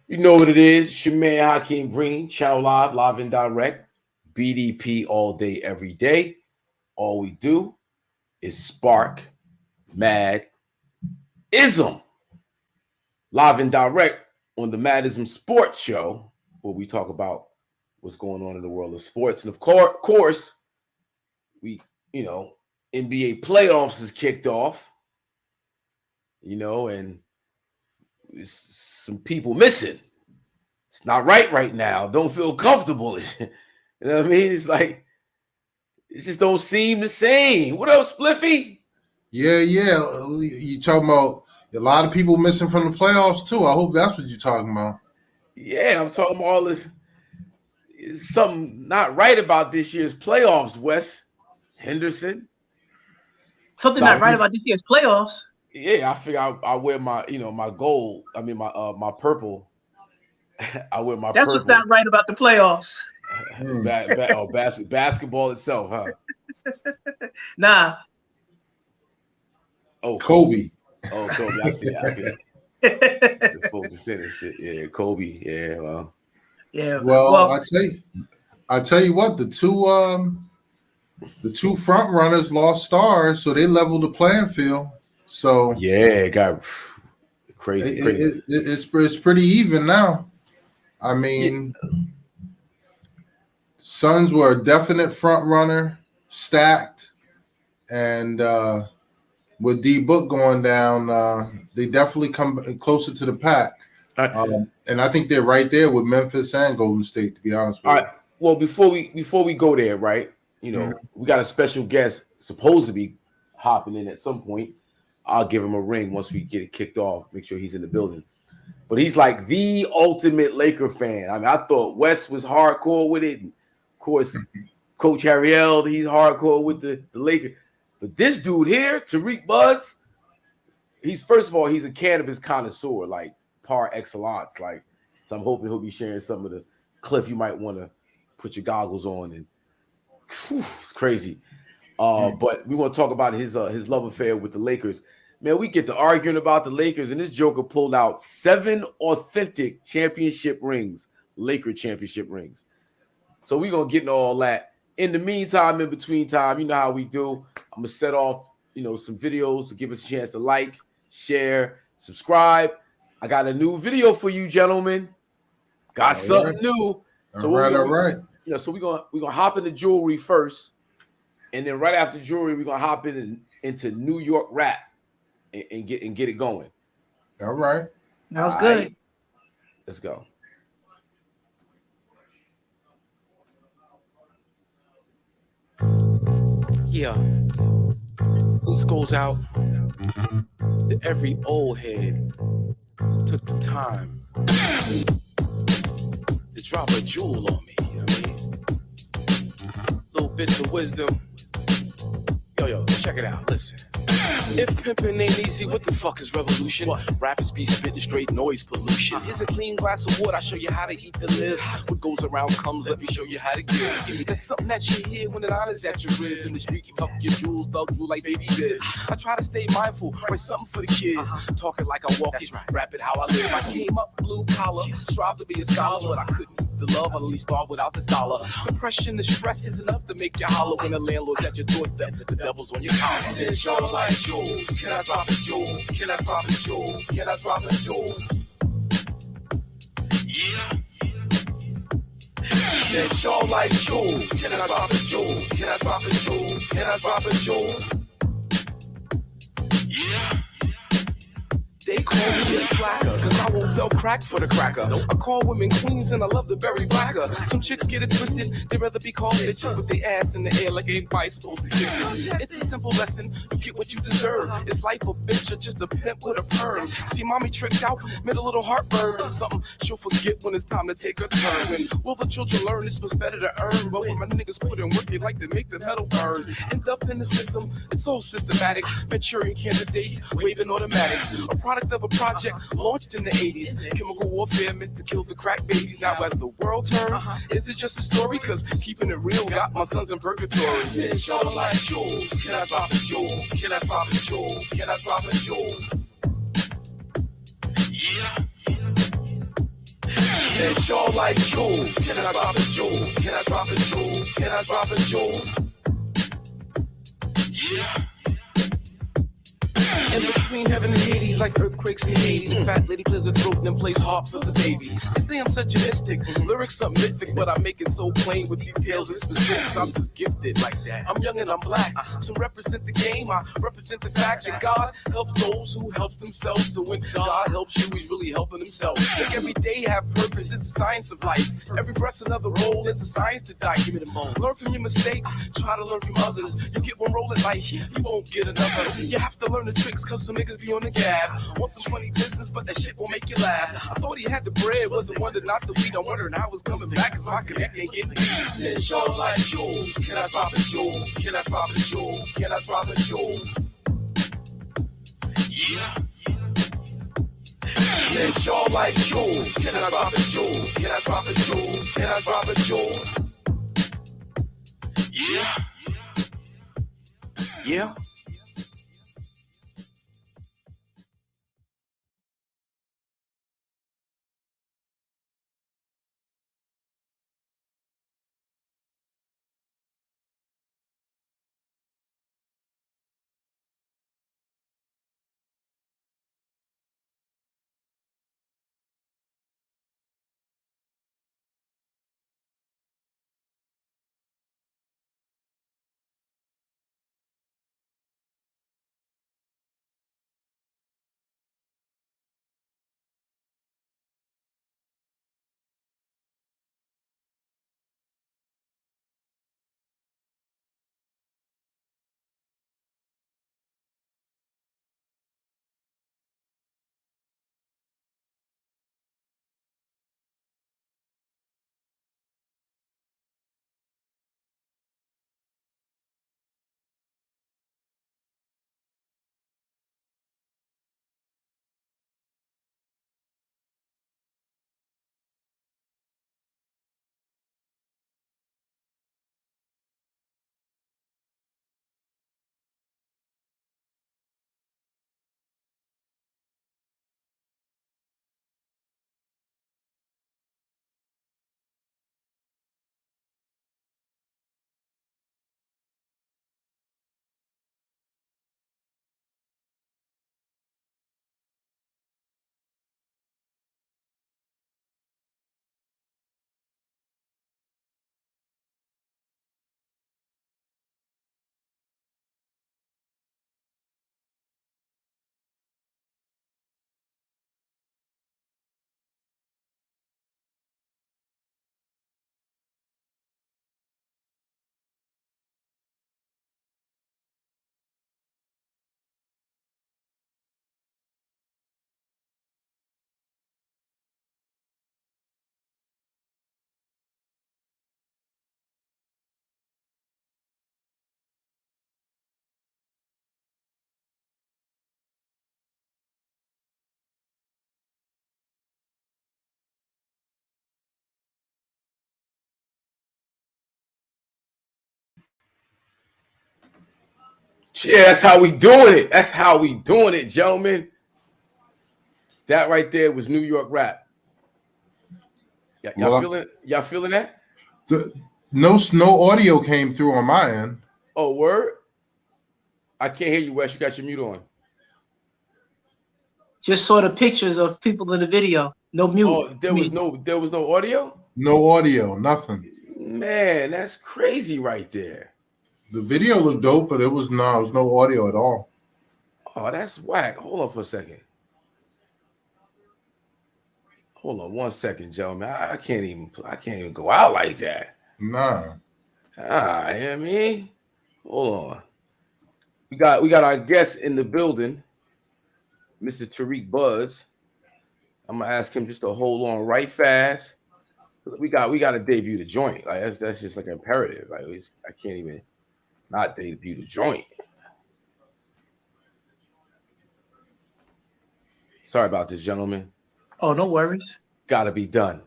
You know what it is. It's your man Hakeem Green, Channel Live and Direct, BDP all day, every day. All we do is spark mad ism. Live and direct on the Madism Sports Show, where we talk about what's going on in the world of sports. And of course, we, NBA playoffs is kicked off, and some people missing. It's not right now. Don't feel comfortable. You know what I mean? It's like, it just don't seem the same. What up, Spliffy? Yeah. You talking about a lot of people missing from the playoffs too. I hope that's what you're talking about. Yeah, I'm talking about all this. Something not right about this year's playoffs, Wes Henderson. Something not right about this year's playoffs. Yeah, I figure I wear my, my gold. I mean my purple. I wear my That's purple. what's not right about the playoffs. Basketball itself, huh? Nah. Oh, Kobe. Oh, Kobe. I see. I focus in and shit. Yeah, Kobe. Yeah, well. Yeah. Well, I tell you what, the two front runners lost stars, so they leveled the playing field. So yeah, it got crazy. It's pretty even now. I mean, Suns were a definite front runner, stacked, and with D Book going down, they definitely come closer to the pack. And I think they're right there with Memphis and Golden State, to be honest with you. All right. Well, before we go there, right? We got a special guest supposed to be hopping in at some point. I'll give him a ring once we get it kicked off. Make sure he's in the building. But he's like the ultimate Laker fan. I mean, I thought Wes was hardcore with it. And of course, Coach Harriel, he's hardcore with the Lakers. But this dude here, Tarik Buds, first of all, he's a cannabis connoisseur, like par excellence. Like, so I'm hoping he'll be sharing some of the Cliff. You might want to put your goggles on, and it's crazy. But we want to talk about his love affair with the Lakers. Man, we get to arguing about the Lakers, and this joker pulled out 7 authentic championship rings, Laker championship rings. So we're going to get into all that. In the meantime, in between time, you know how we do. I'm going to set off, some videos to give us a chance to like, share, subscribe. I got a new video for you, gentlemen. Got something new. So all right. So we're gonna hop into jewelry first, and then right after jewelry, we're gonna hop into New York rap and get it going. All right. That was good. Right. Let's go. Yeah. This goes out to every old head who took the time to drop a jewel on me. You know what I mean? Little bits of wisdom. Yo, check it out. Listen. If pimpin' ain't easy, what the fuck is revolution? Rappers be spitting straight noise pollution. Here's a clean glass of water, I show you how to eat to live. What goes around comes, let me show you how to give. There's something that you hear when it honors at your ribs. In the street, you puff your jewels, thug drool like baby bibs. I try to stay mindful, write something for the kids. Talking like I walk it, rap it how I live. I came up blue collar, strive to be a scholar, but I couldn't eat the love, I only starve without the dollar. Depression and stress is enough to make you holler when the landlord's at your doorstep. The devil's on your collar. It's all like jewels. Can I drop a jewel? Can I drop a jewel? Can I drop a jewel? Yeah. It's all like jewels. Can I drop a jewel? Can I drop a jewel? Can I drop a jewel? Yeah. They call me a slacker, cause I won't sell crack for the cracker. I call women queens and I love the berry blacker. Some chicks get it twisted, they'd rather be called bitches with their ass in the air like everybody's supposed to kiss it. It's a simple lesson, you get what you deserve. It's life a bitch or just a pimp with a perm. See mommy tricked out, made a little heartburn. Something she'll forget when it's time to take her turn. When will the children learn this was better to earn? But when my niggas put in work, they like to make the metal burn. End up in the system, it's all systematic. Manchurian candidates, waving automatics. A product of a project launched in the 80s. Chemical warfare meant to kill the crack babies. Now as the world turns, is it just a story? Cause keeping it real got my sons in purgatory. It's all like jewels. Can I drop a jewel? Can I drop a jewel? Can I drop a jewel? Yeah. Since y'all like jewels, can I drop a jewel? Can I drop a jewel? Can I drop a jewel? Yeah. In between heaven and Hades, like earthquakes in Haiti, the fat lady clears her throat and then plays harp for the baby. They say I'm such a mystic, lyrics are mythic, but I make it so plain with details and specifics. I'm just gifted like that. I'm young and I'm black, so represent the game. I represent the fact that God helps those who helps themselves. So when God helps you, He's really helping Himself. Make every day have purpose. It's the science of life. Every breath's another role. It's a science to die. Give me the bone. Learn from your mistakes. Try to learn from others. You get one roll at life, you won't get another. You have to learn the tricks. Cause some niggas be on the gab. Want some funny business, but that shit won't make you laugh. I thought he had the bread, wasn't wonder not the weed. I'm wondering how it's coming back, cause my connect ain't getting deep. Since y'all like jewels, can I drop a jewel? Can I drop a jewel? Can I drop a jewel? Yeah. Since y'all like jewels, can I drop a jewel? Can I drop a jewel? Can I drop a jewel? Yeah. Yeah. Yeah, that's how we doing it. That's how we doing it, gentlemen. That right there was New York rap. Y'all feeling that? No audio came through on my end. Oh, word? I can't hear you, Wes. You got your mute on. Just saw the pictures of people in the video. No mute. Oh, there was no audio? No audio, nothing. Man, that's crazy right there. The video looked dope, but it was no audio at all. Oh, that's whack. Hold on for a second. Hold on 1 second, gentlemen. I can't even go out like that. Nah. You know what I mean? Hold on. We got our guest in the building, Mr. Tarik Buds. I'm gonna ask him just to hold on right fast. We got to debut the joint. Like that's just like imperative. Like I can't even not debut the joint. Sorry about this, gentlemen. Oh, no worries. Gotta be done.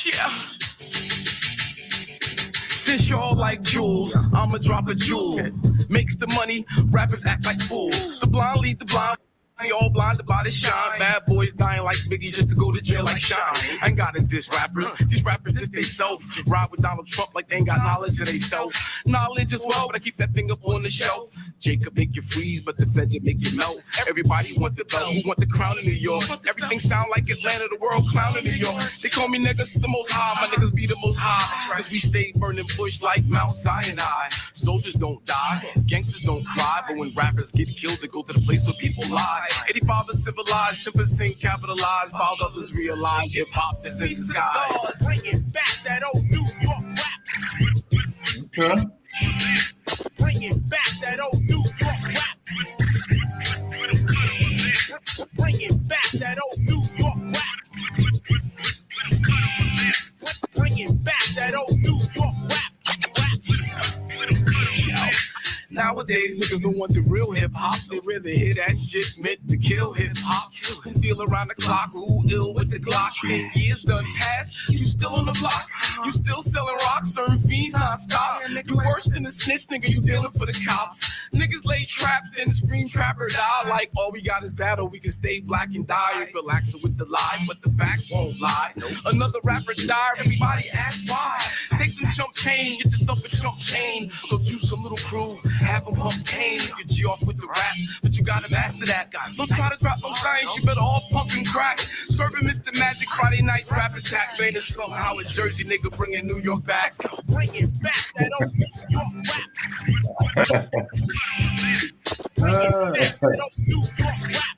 Yeah. Since y'all like jewels, I'ma drop a jewel. Makes the money, rappers act like fools. The blind lead the blind. We all blinded by the shine. Bad boys dying like Biggie just to go to jail like Shine. I ain't got to diss rappers. These rappers diss they self. Ride with Donald Trump like they ain't got knowledge of they self. Knowledge as well, but I keep that thing up on the shelf. Jacob make you freeze, but the feds will make you melt. Everybody want the belt, who want the crown in New York. Everything sound like Atlanta, the world clown in New York. They call me niggas the most high, my niggas be the most high. Cause we stay burning bush like Mount Sinai. Soldiers don't die, gangsters don't cry. But when rappers get killed, they go to the place where people lie. 85 is civilized, 10% capitalized. 5 others realize hip hop is in disguise. Bringing back that old New York rap. Okay. Bringing back that old New York rap. Bringing back that old New York rap. Bringing back that old New York rap. Nowadays, niggas don't want the real hip hop. They rather hear that shit meant to kill hip hop. Deal around the clock, who ill with the Glock? 10 years done past, you still on the block. You still selling rocks, serving fiends non-stop. You worse than a snitch, nigga, you dealing for the cops. Niggas lay traps, then scream trap or die. Like all we got is that, or we can stay black and die. Relaxing with the lie, but the facts won't lie. Another rapper died, everybody ask why. Take some chump change, get yourself a chump chain. Go juice some little crew. Have them pump pain, you can G off with the rap, but you gotta master that. Don't try to drop no science, you better all pump and crack. Serving Mr. Magic Friday nights rap attack, saying it's somehow a Jersey nigga bringing New York back. Bringing back that old New York rap. Bringing back that old New York rap.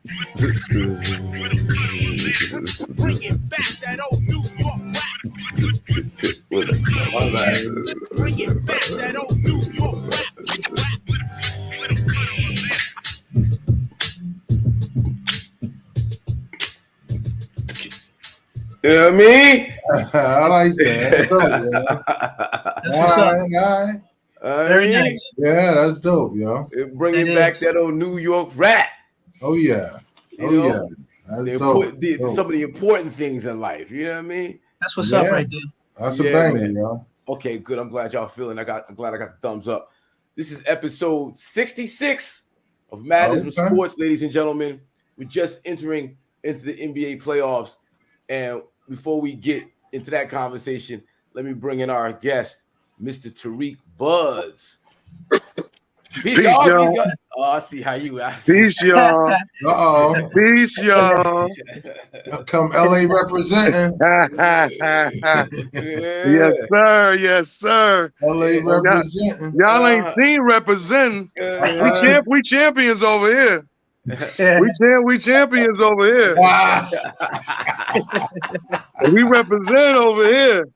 Bringing back that old New York rap. Bringing back that old New York rap. You know what I mean? I like that. All right. Very nice. Yeah, that's dope, yo. Bringing back that old New York rap. Oh yeah. You know? Yeah. That's dope. Some of the important things in life. You know what I mean? That's what's up right there. That's a banger, man. yo. Okay, good. I'm glad y'all feeling. I'm glad I got the thumbs up. This is episode 66 of IZM Sports, ladies and gentlemen. We're just entering into the NBA playoffs. And before we get into that conversation, let me bring in our guest, Mr. Tarik Buds. Peace, y'all. Oh, I see how you. Peace, y'all. Uh-oh. Peace, y'all. Come LA representing. Yes, sir. Yes, sir. LA representing. Y'all ain't seen representing. We champions over here. We champions over here. We represent over here.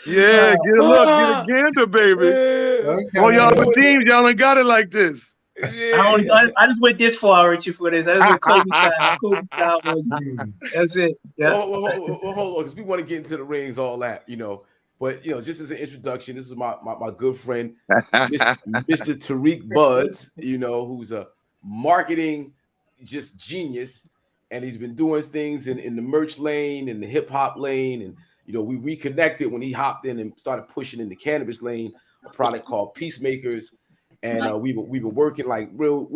Yeah, get a look, get a gander, baby. Okay. Oh, y'all the teams, y'all ain't got it like this. I just went this far, Richie, for this. I just went Kobe style. That's it. Yeah. Well, hold on, because we want to get into the rings, all that, you know. But, you know, just as an introduction, this is my good friend, Mr. Tarik Buds, you know, who's a marketing just genius. And he's been doing things in the merch lane, in the hip hop lane. And, you know, we reconnected when he hopped in and started pushing in the cannabis lane, a product called Peacemakers. And we've been working like real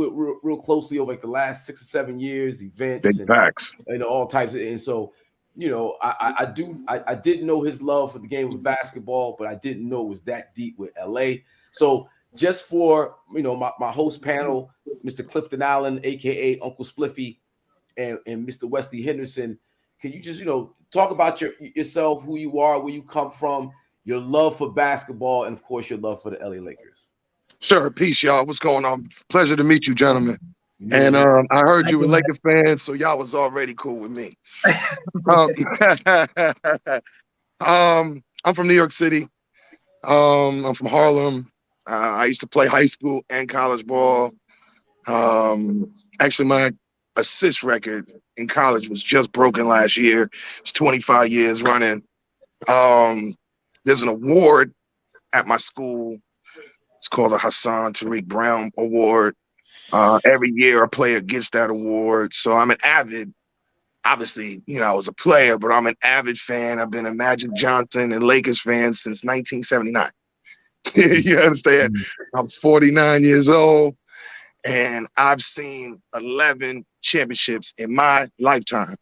closely over like the last 6 or 7 years, events and facts. You know, all types of. And so, you know, I didn't know his love for the game of basketball, but I didn't know it was that deep with LA. So just for, you know, my host panel, Mr. Clifton Allen, aka Uncle Spliffy, and Mr. Wesley Henderson, can you just, you know, talk about yourself, who you are, where you come from, your love for basketball, and of course your love for the LA Lakers. Sure, peace, y'all. What's going on? Pleasure to meet you, gentlemen. And I heard you were Laker fans, so y'all was already cool with me. I'm from New York City. I'm from Harlem. I used to play high school and college ball. Actually, my assist record in college was just broken last year. It's 25 years running. There's an award at my school. It's called the Hassan Tariq Brown Award. Every year a player gets that award. So I'm an avid, obviously, you know, I was a player, but I'm an avid fan. I've been a Magic Johnson and Lakers fan since 1979. You understand? I'm 49 years old, and I've seen 11 championships in my lifetime.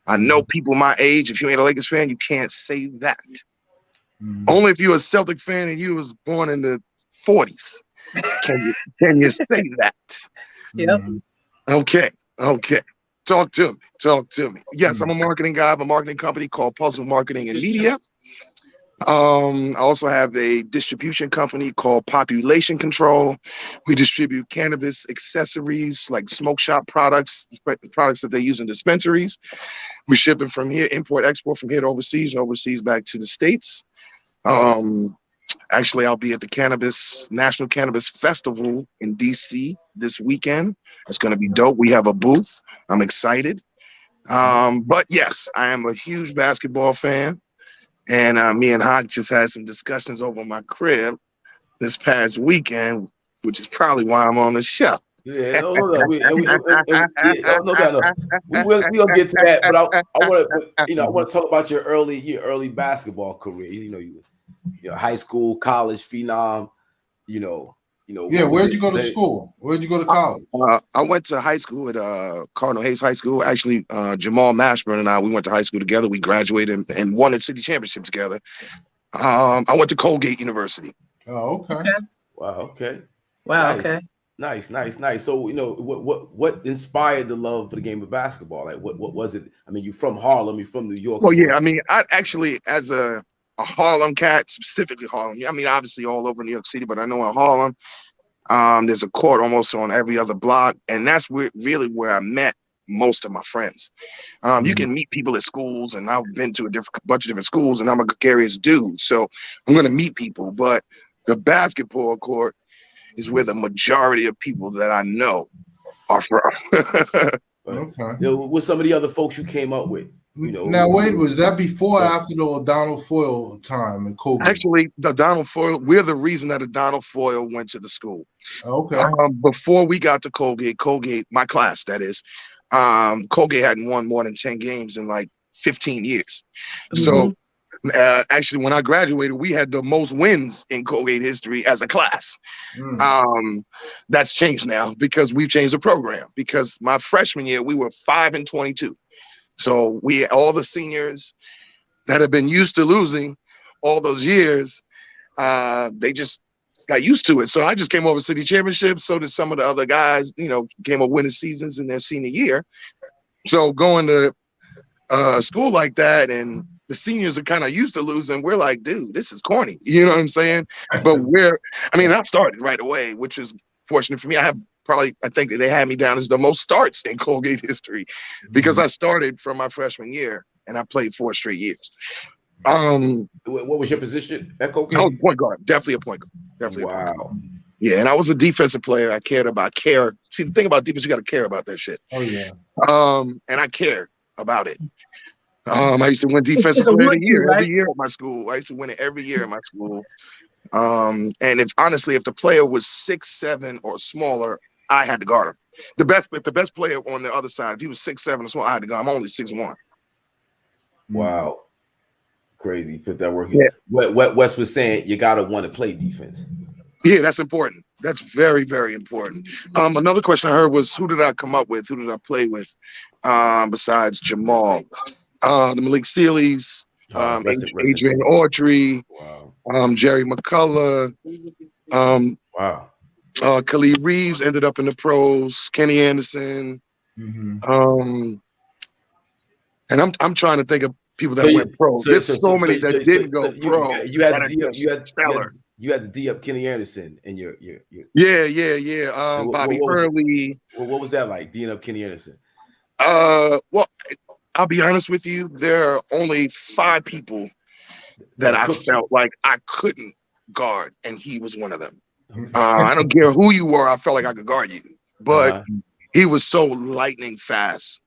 I know people my age. If you ain't a Lakers fan, you can't say that. Only if you're a Celtic fan and you was born in the 40s can you say that. Yep. Okay. Talk to me. Yes, I'm a marketing guy. I have a marketing company called Puzzle Marketing and Media. I also have a distribution company called Population Control. We distribute cannabis accessories like smoke shop products that they use in dispensaries. We ship them from here, import, export from here to overseas, and overseas back to the States. Actually, I'll be at the National Cannabis Festival in DC this weekend. It's going to be dope. We have a booth. I'm excited. But yes, I am a huge basketball fan. And me and Hawk just had some discussions over my crib this past weekend, which is probably why I'm on the show. Yeah, no doubt. We gonna get to that, but I want to talk about your early basketball career. Your high school, college phenom. Yeah, where'd you go to school? Where'd you go to college? I went to high school at Cardinal Hayes High School. Actually, Jamal Mashburn and I, we went to high school together. We graduated and won the city championship together. I went to Colgate University. Oh, okay. Wow. Okay. Wow. Nice. Okay. Nice. So what inspired the love for the game of basketball? Like what was it? I mean, you're from Harlem. You're from New York. Well, yeah. I mean, I actually, as a Harlem cat, specifically Harlem. I mean, obviously all over New York City, but I know in Harlem, there's a court almost on every other block, and that's really where I met most of my friends. You can meet people at schools, and I've been to a bunch of different schools, and I'm a gregarious dude, so I'm going to meet people. But the basketball court is where the majority of people that I know are from. Okay. What's some of the other folks you came up with? Now wait, was that before or after the O'Donnell Foyle time in Colgate? Actually, the Donald Foyle, we're the reason that O'Donnell Foyle went to the school. Okay. Before we got to Colgate, my class, that is, Colgate hadn't won more than 10 games in like 15 years. So actually, when I graduated, we had the most wins in Colgate history as a class. That's changed now because we've changed the program. Because my freshman year, we were 5-22. So all the seniors that have been used to losing all those years, they just got used to it. So I just came over city championships. So did some of the other guys, came up winning seasons in their senior year. So going to school like that, and the seniors are kind of used to losing. We're like, dude, this is corny. You know what I'm saying? But I started right away, which is fortunate for me. I think that they had me down as the most starts in Colgate history because I started from my freshman year and I played 4 straight years. What was your position at Colgate? I was point guard, definitely a point guard. Definitely. Wow. Yeah, and I was a defensive player. I cared about care. See, the thing about defense, you got to care about that shit. Oh yeah. And I cared about it. I used to win defensive player of the year every year at my school. I used to win it every year at my school. And if the player was 6'7" or smaller, I had to guard him. If the best player on the other side, if he was 6'7" or smaller, I had to guard him. I'm only 6'1". Wow. Crazy. Put that work in. Yeah. What Wes was saying, you gotta want to play defense. Yeah, that's important. That's very, very important. Another question I heard was, who did I come up with? Who did I play with? Besides Jamal, the Malik Sealy's, Adrian Autry, Jerry McCullough, wow. Khalid Reeves ended up in the pros, Kenny Anderson. And I'm trying to think of people that went pro. There's so many that didn't go pro. You had to D up Kenny Anderson and your Yeah. Bobby Hurley. What was that like, D'ing up Kenny Anderson? Well, I'll be honest with you. There are only 5 people that I felt like I couldn't guard, and he was one of them. I don't care who you were. I felt like I could guard you, but he was so lightning fast.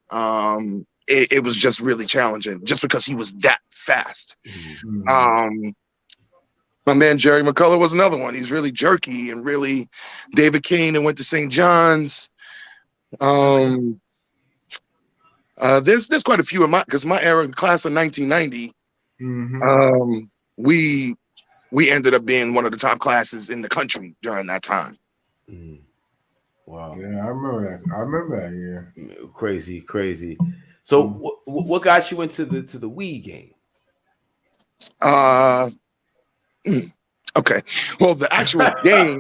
It was just really challenging just because he was that fast. My man, Jerry McCullough, was another one. He's really jerky and really David Kane and went to St. John's. There's quite a few in because my era, class of 1990, we we ended up being one of the top classes in the country during that time. Wow. Yeah, I remember that. I remember that year. Crazy. So what got you into the weed game? Okay. Well, the actual game,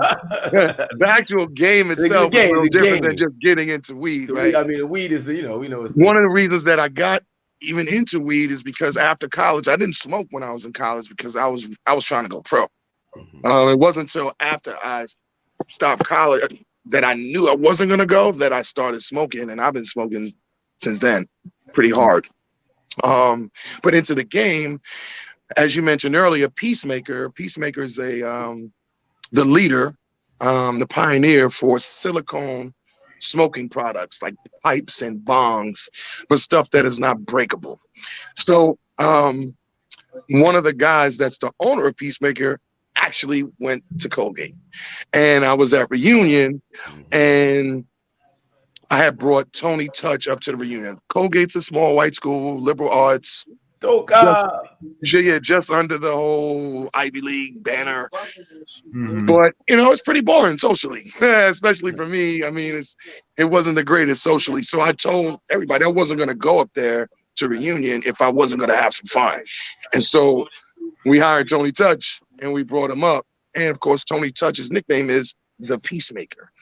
itself is a little different than just getting into weed, right? I mean, the weed is, we know it's one of the reasons that I got even into weed is because after college, I didn't smoke when I was in college because I was trying to go pro. It wasn't until after I stopped college that I knew I wasn't going to go that I started smoking, and I've been smoking since then pretty hard. But into the game, as you mentioned earlier, Peacemaker is the leader, the pioneer for silicone smoking products like pipes and bongs, but stuff that is not breakable. So one of the guys that's the owner of Peacemaker actually went to Colgate, and I was at reunion, and I had brought Tony Touch up to the reunion. Colgate's a small white school, liberal arts. Just under the whole Ivy League banner. But it's pretty boring socially, especially for me. I mean, it wasn't the greatest socially. So I told everybody I wasn't going to go up there to reunion if I wasn't going to have some fun. And so we hired Tony Touch and we brought him up. And of course, Tony Touch's nickname is the Peacemaker.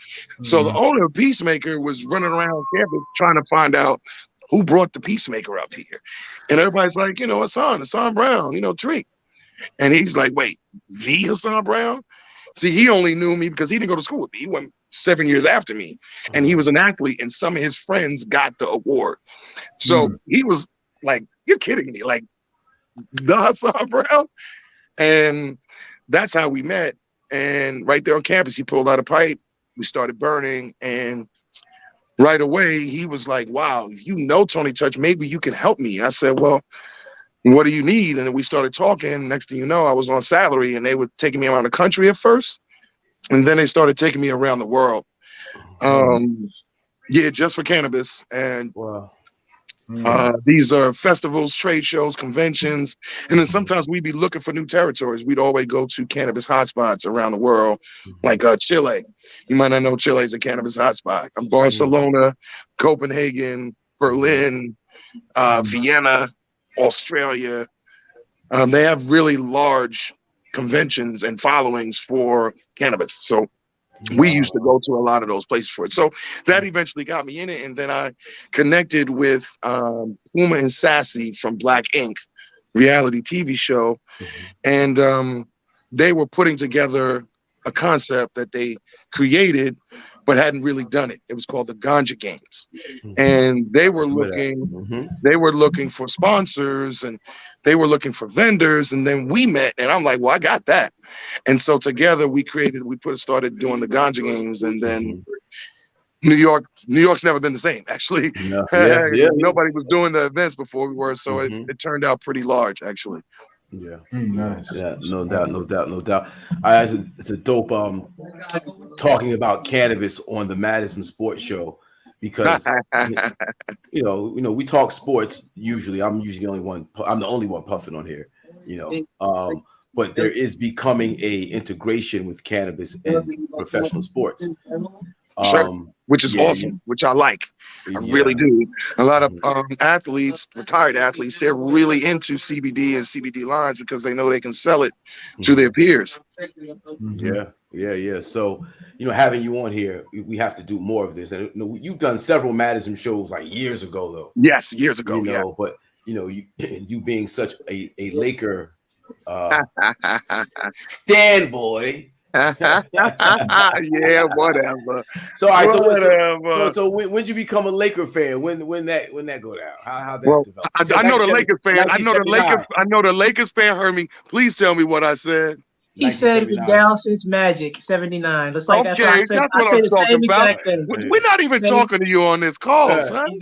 So the owner of Peacemaker was running around campus trying to find out who brought the Peacemaker up here. And everybody's like, Hassan Brown, Tariq. And he's like, wait, the Hassan Brown? See, he only knew me because he didn't go to school with me. He went 7 years after me. And he was an athlete, and some of his friends got the award. So he was like, you're kidding me. Like, the Hassan Brown? And that's how we met. And right there on campus, he pulled out a pipe. We started burning, and right away, he was like, wow, Tony Touch, maybe you can help me. I said, well, what do you need? And then we started talking. Next thing you know, I was on salary, and they were taking me around the country at first. And then they started taking me around the world. Just for cannabis. And these are festivals, trade shows, conventions. And then sometimes we'd be looking for new territories. We'd always go to cannabis hotspots around the world, like Chile. You might not know Chile is a cannabis hotspot. Barcelona, Copenhagen, Berlin, Vienna, Australia. They have really large conventions and followings for cannabis. So we used to go to a lot of those places for it. So that eventually got me in it. And then I connected with Puma and Sassy from Black Ink, reality TV show. And they were putting together a concept that they created but hadn't really done it. It was called the Ganja Games. And they were looking for sponsors, and they were looking for vendors. And then we met, and I'm like, well, I got that. And so together we started doing the Ganja Games. And then New York's never been the same, actually. Nobody was doing the events before we were. So it turned out pretty large, actually. Yeah. Nice. Yeah, no doubt. It's a dope talking about cannabis on the Madison Sports Show, because we talk sports usually. I'm usually the only one puffing on here, but there is becoming a integration with cannabis and professional sports. Which is awesome, which I like. I really do. A lot of athletes, retired athletes, they're really into CBD and CBD lines because they know they can sell it to their peers. Yeah. So, having you on here, we have to do more of this. And you've done several Madison shows like years ago, though. Yes, years ago. But you being such a Laker stan boy. Yeah, whatever. So, all right. So when did you become a Laker fan? When that go down? How that developed? I know the Lakers fan. I know the Lakers fan heard me. Please tell me what I said. He said the Down since Magic 79. That's like that's what I'm talking about. We're not even talking to you on this call, son. Same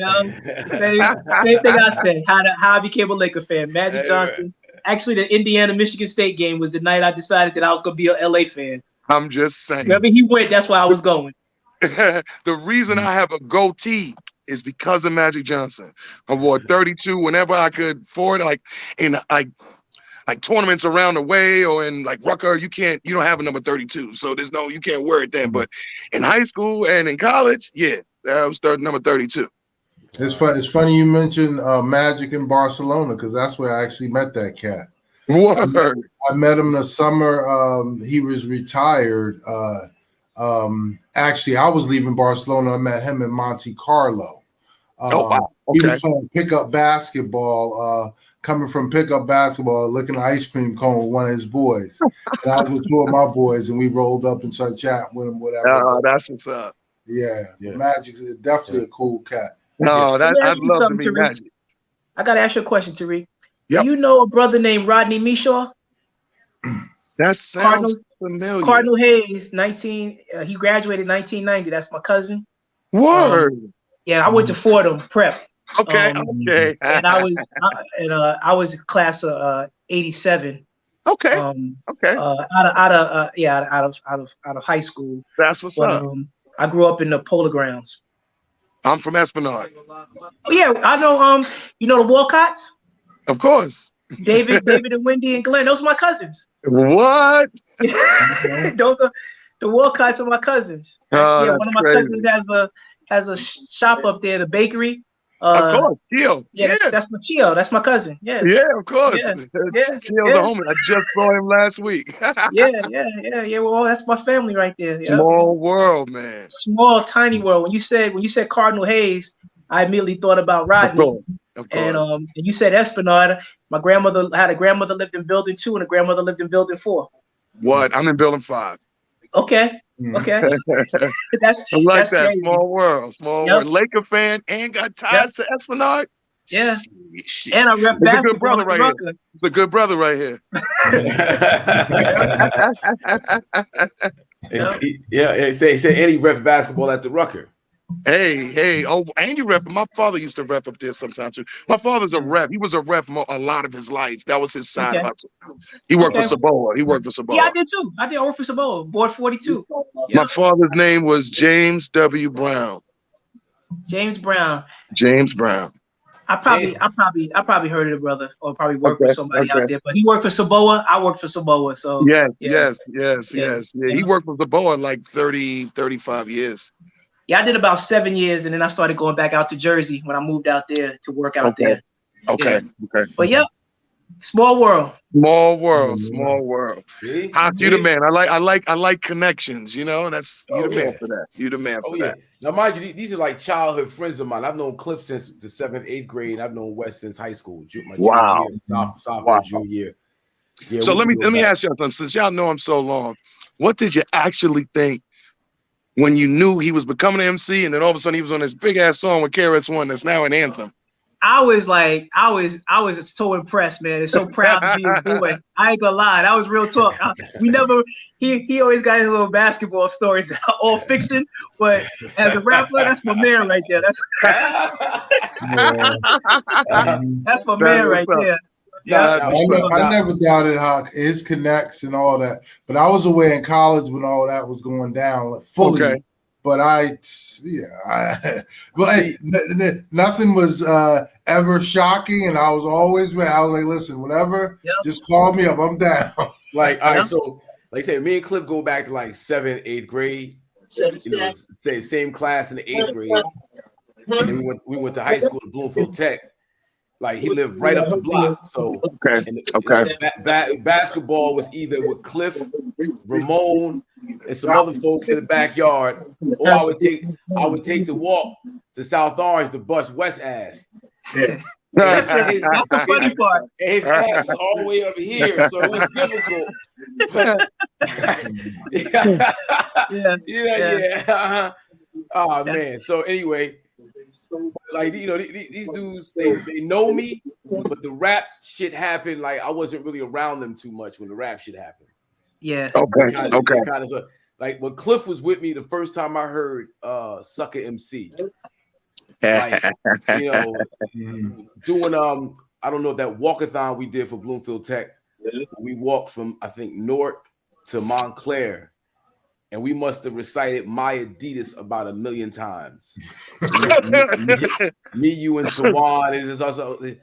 thing I said. How I became a Laker fan. Magic Johnson. Actually, the Indiana-Michigan State game was the night I decided that I was going to be an LA fan. I'm just saying. Wherever he went, that's where I was going. The reason I have a goatee is because of Magic Johnson. I wore 32 whenever I could afford. I like tournaments around the way or in like Rucker, you don't have a number 32. So you can't wear it then. But in high school and in college, yeah, that was number 32. It's funny you mentioned Magic in Barcelona because that's where I actually met that cat. Word. I met him the summer he was retired. Actually, I was leaving Barcelona. I met him in Monte Carlo. Oh, wow. He Okay. was playing pickup basketball, coming from pickup basketball, looking at an ice cream cone with one of his boys. And I was with two of my boys, and we rolled up and started chatting with him, whatever. Oh, that's what's up. Yeah. Magic's definitely a cool cat. No, Let me I'd ask you love to something, meet Tariq. Magic. I gotta ask you a question, Tariq. Yep. Do you know a brother named Rodney Mishaw? That sounds familiar. Cardinal Hayes, he graduated 1990. That's my cousin. Word. Yeah, I went to Fordham Prep. Okay. Okay. And I was class of 87. Okay. Okay. Out of high school. That's what's up. I grew up in the Polar Grounds. I'm from Esplanade. Oh yeah, I know. You know the Walcotts? Of course. David and Wendy and Glenn. Those are my cousins. What? Those are the Walcotts are my cousins. Oh, yeah, that's one of my crazy. cousins has a shop up there, the bakery. Of course, Chio. Yeah, that's my Chio. That's my cousin. Yeah. Yeah, of course. Yeah. Chio's a homie. I just saw him last week. Yeah. Well, that's my family right there. Yep. Small world, man. Small, tiny world. When you said Cardinal Hayes, I immediately thought about Rodney. Of course. And you said Esplanade. My grandmother had a grandmother lived in building 2 and a grandmother lived in building 4. What? I'm in building 5. Okay. I like that. Crazy. Small world. World. Laker fan and got ties to Esplanade. Yeah. Shit. And I rep He's a good basketball brother right here. He's a good brother right here. Say Eddie ref basketball at the Rucker. Hey. Oh, and you rep. My father used to rep up there sometimes too. My father's a rep. He was a rep a lot of his life. That was his side hustle. He worked for Saboa. Yeah, I did too. I work for Saboa, board 42. My father's name was James W. Brown. James Brown. I probably heard of the brother or probably worked with somebody out there, but he worked for Saboa. I worked for Saboa. So yes. He worked for Saboa like 35 years. Yeah, I did about 7 years, and then I started going back out to Jersey when I moved out there to work out there. Okay. But yeah, small world. Small world. See? You the man. I like connections. You know, that's you the man for that. You the man for that. Now, mind you, these are like childhood friends of mine. I've known Cliff since the 7th, 8th grade. I've known Wes since high school. My Wow. junior year, sophomore, junior year. Yeah, so let me ask you something. Since y'all know him so long, what did you actually think when you knew he was becoming an MC, and then all of a sudden he was on this big ass song with KRS-One that's now an anthem? I was so impressed, man. And so proud to be his boy. I ain't gonna lie, that was real talk. He always got his little basketball stories, all fiction, but as a rapper, that's my man right there. That's my man right there. Yeah, I never doubted how his connects and all that, but I was away in college when all that was going down fully. Okay. But nothing was ever shocking, and I was always ready. I was like, listen, whenever, just call me up. I'm down. Like, all right, so like I said, me and Cliff go back to like 7th, 8th grade. You know, say same class in the 8th grade. And then we went to high school at Bloomfield Tech. Like he lived right up the block. So basketball was either with Cliff, Ramon, and some other folks in the backyard, or I would take the walk to South Orange to bust West ass. That's the funny part. And his ass is all the way up here, so it was difficult. But, Oh man. So anyway. Like, you know, these dudes, they know me, but the rap shit happened. Like, I wasn't really around them too much when the rap shit happened. Yeah. Okay. Like, when Cliff was with me, the first time I heard Sucker MC, like, you know, doing I don't know, that walkathon we did for Bloomfield Tech. We walked from, I think, Newark to Montclair. And we must have recited My Adidas about 1 million times. me, you, and Tawan.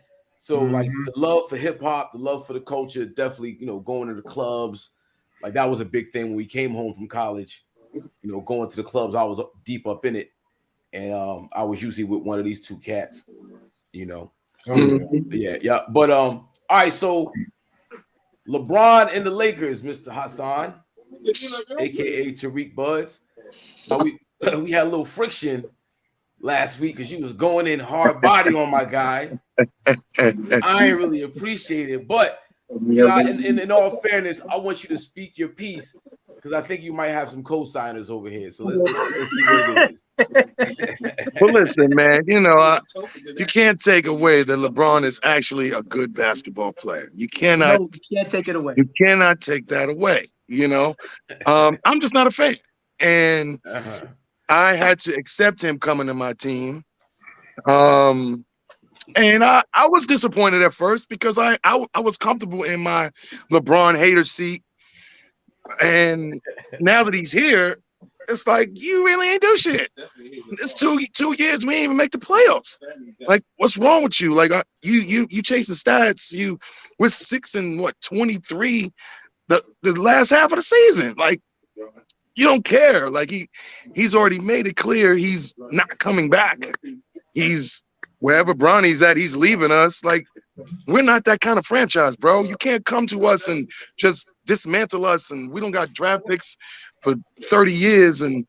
So like the love for hip hop, the love for the culture, definitely, going to the clubs, like that was a big thing when we came home from college. Going to the clubs, I was deep up in it, and I was usually with one of these two cats. Yeah. But all right, so LeBron and the Lakers, Mr. Hassan, aka Tarik Buds. We had a little friction last week because you was going in hard body on my guy. I ain't really appreciate it, but in all fairness, I want you to speak your piece because I think you might have some co-signers over here. So let's see what it is. Well, listen, man, you can't take away that LeBron is actually a good basketball player. You cannot. No, you can't take it away. You cannot take that away. I'm just not a fan, and I had to accept him coming to my team. And I was disappointed at first because I was comfortable in my LeBron hater seat. And now that he's here, it's like, you really ain't do shit. It's 2 years, we ain't even make the playoffs. Like, what's wrong with you? Like, you chasing stats. We're 6-23 the last half of the season. Like, you don't care. Like, he's already made it clear he's not coming back. He's wherever Bronny's at, he's leaving us. Like, we're not that kind of franchise, bro. You can't come to us and just dismantle us, and we don't got draft picks for 30 years, and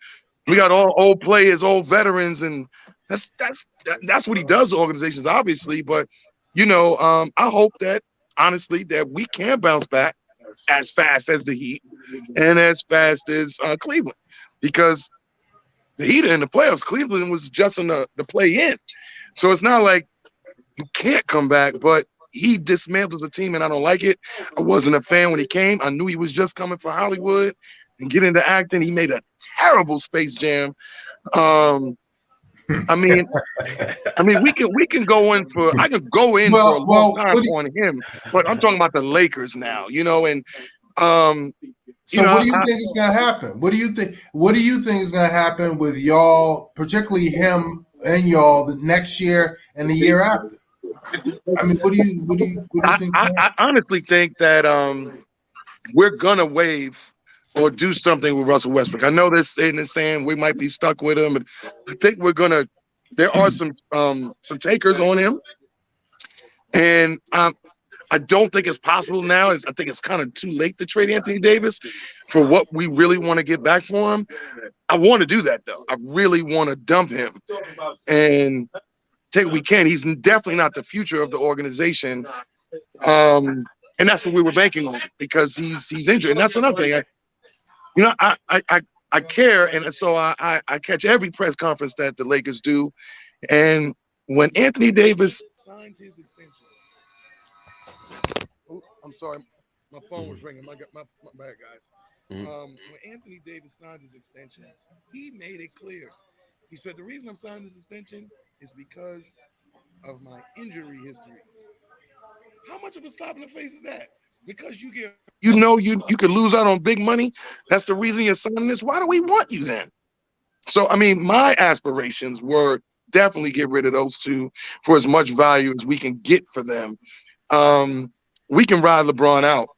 we got all old players, old veterans, and that's what he does to organizations, obviously. But I hope that honestly that we can bounce back as fast as the Heat and as fast as Cleveland, because the Heat in the playoffs, Cleveland was just in the play-in. So it's not like you can't come back, but he dismantles the team, and I don't like it. I wasn't a fan when he came. I knew he was just coming for Hollywood and get into acting. He made a terrible Space Jam. I mean, we can go in for. I can go in for a long time on him, but I'm talking about the Lakers now. And So what do you think is going to happen? What do you think? What do you think is going to happen with y'all, particularly him and y'all, the next year and the year after? I mean, what do you think? I honestly think that we're gonna waive or do something with Russell Westbrook. I know they're saying we might be stuck with him, and I think we're gonna. There are some takers on him, and I don't think it's possible now. I think it's kind of too late to trade Anthony Davis for what we really want to get back for him. I want to do that, though. I really want to dump him and take what we can. He's definitely not the future of the organization. And that's what we were banking on because he's injured. And that's another thing. I care. And so I catch every press conference that the Lakers do. And when Anthony Davis signs his extension, I'm sorry, my phone was ringing. My bad, guys. When Anthony Davis signed his extension, he made it clear. He said, the reason I'm signing this extension is because of my injury history. How much of a slap in the face is that? Because you could lose out on big money. That's the reason you're signing this. Why do we want you then? So, I mean, my aspirations were definitely get rid of those two for as much value as we can get for them. We can ride LeBron out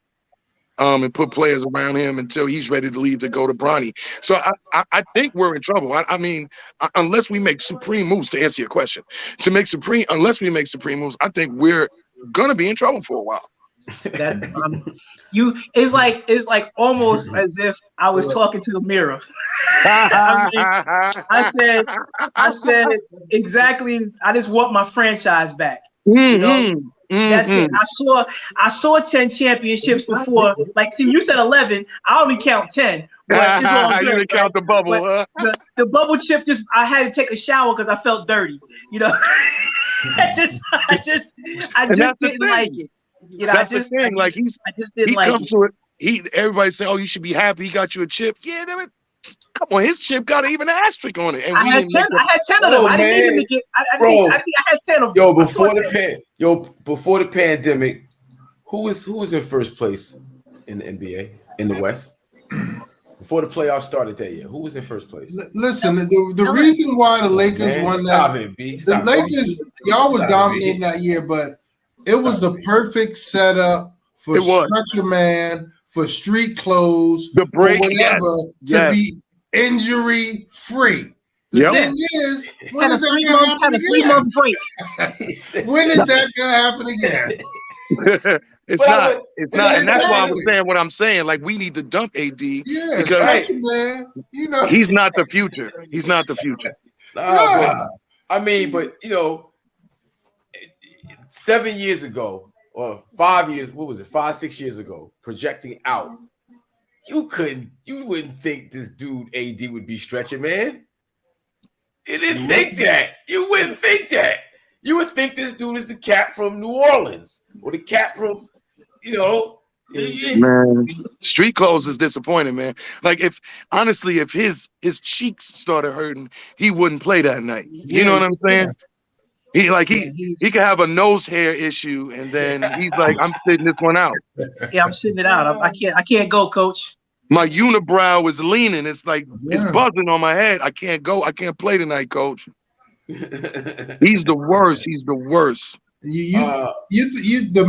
and put players around him until he's ready to leave to go to Bronny. So I think we're in trouble. I mean, unless we make supreme moves, to answer your question, unless we make supreme moves, I think we're gonna be in trouble for a while. It's like almost as if I was talking to the mirror. I said exactly. I just want my franchise back. That's it. I saw 10 championships before. Like, see, you said 11. I only count 10. But it's all good, you didn't count the bubble. The bubble chip I had to take a shower because I felt dirty. I just didn't like it. That's the thing. Like he comes to it. Everybody say, "Oh, you should be happy. He got you a chip." Yeah, damn it. Come on, his chip got even an asterisk on it. And I had 10 of them. I didn't even get. I think I had 10 of them. Before the pandemic, who was in first place in the NBA in the West? Before the playoffs started that year, who was in first place? Listen, the reason why the Lakers won that, the Lakers, y'all were dominating that year, but It was the perfect setup for Stretcher Man, for street clothes, the break, for whatever, to be injury free. The thing is, when is that going to happen again? 3-month break. When is that going to happen again? It's not, and that's why I was saying what I'm saying. Like, we need to dump AD because man, you know, he's not the future. He's not the future. I mean, but you know, 7 years ago or 5 years, 5-6 years ago, projecting out, you wouldn't think this dude AD would be stretching, man. You didn't think that. You wouldn't think that. You would think this dude is the cat from New Orleans or the cat from, you know. Man, street clothes is disappointing, man. Like, if his cheeks started hurting, he wouldn't play that night. You know what I'm saying? He could have a nose hair issue, and then he's like, I'm sitting this one out. Yeah, I'm sitting it out. I can't go, coach. My unibrow is leaning. It's like it's buzzing on my head. I can't go. I can't play tonight, coach. He's the worst. He's the worst. The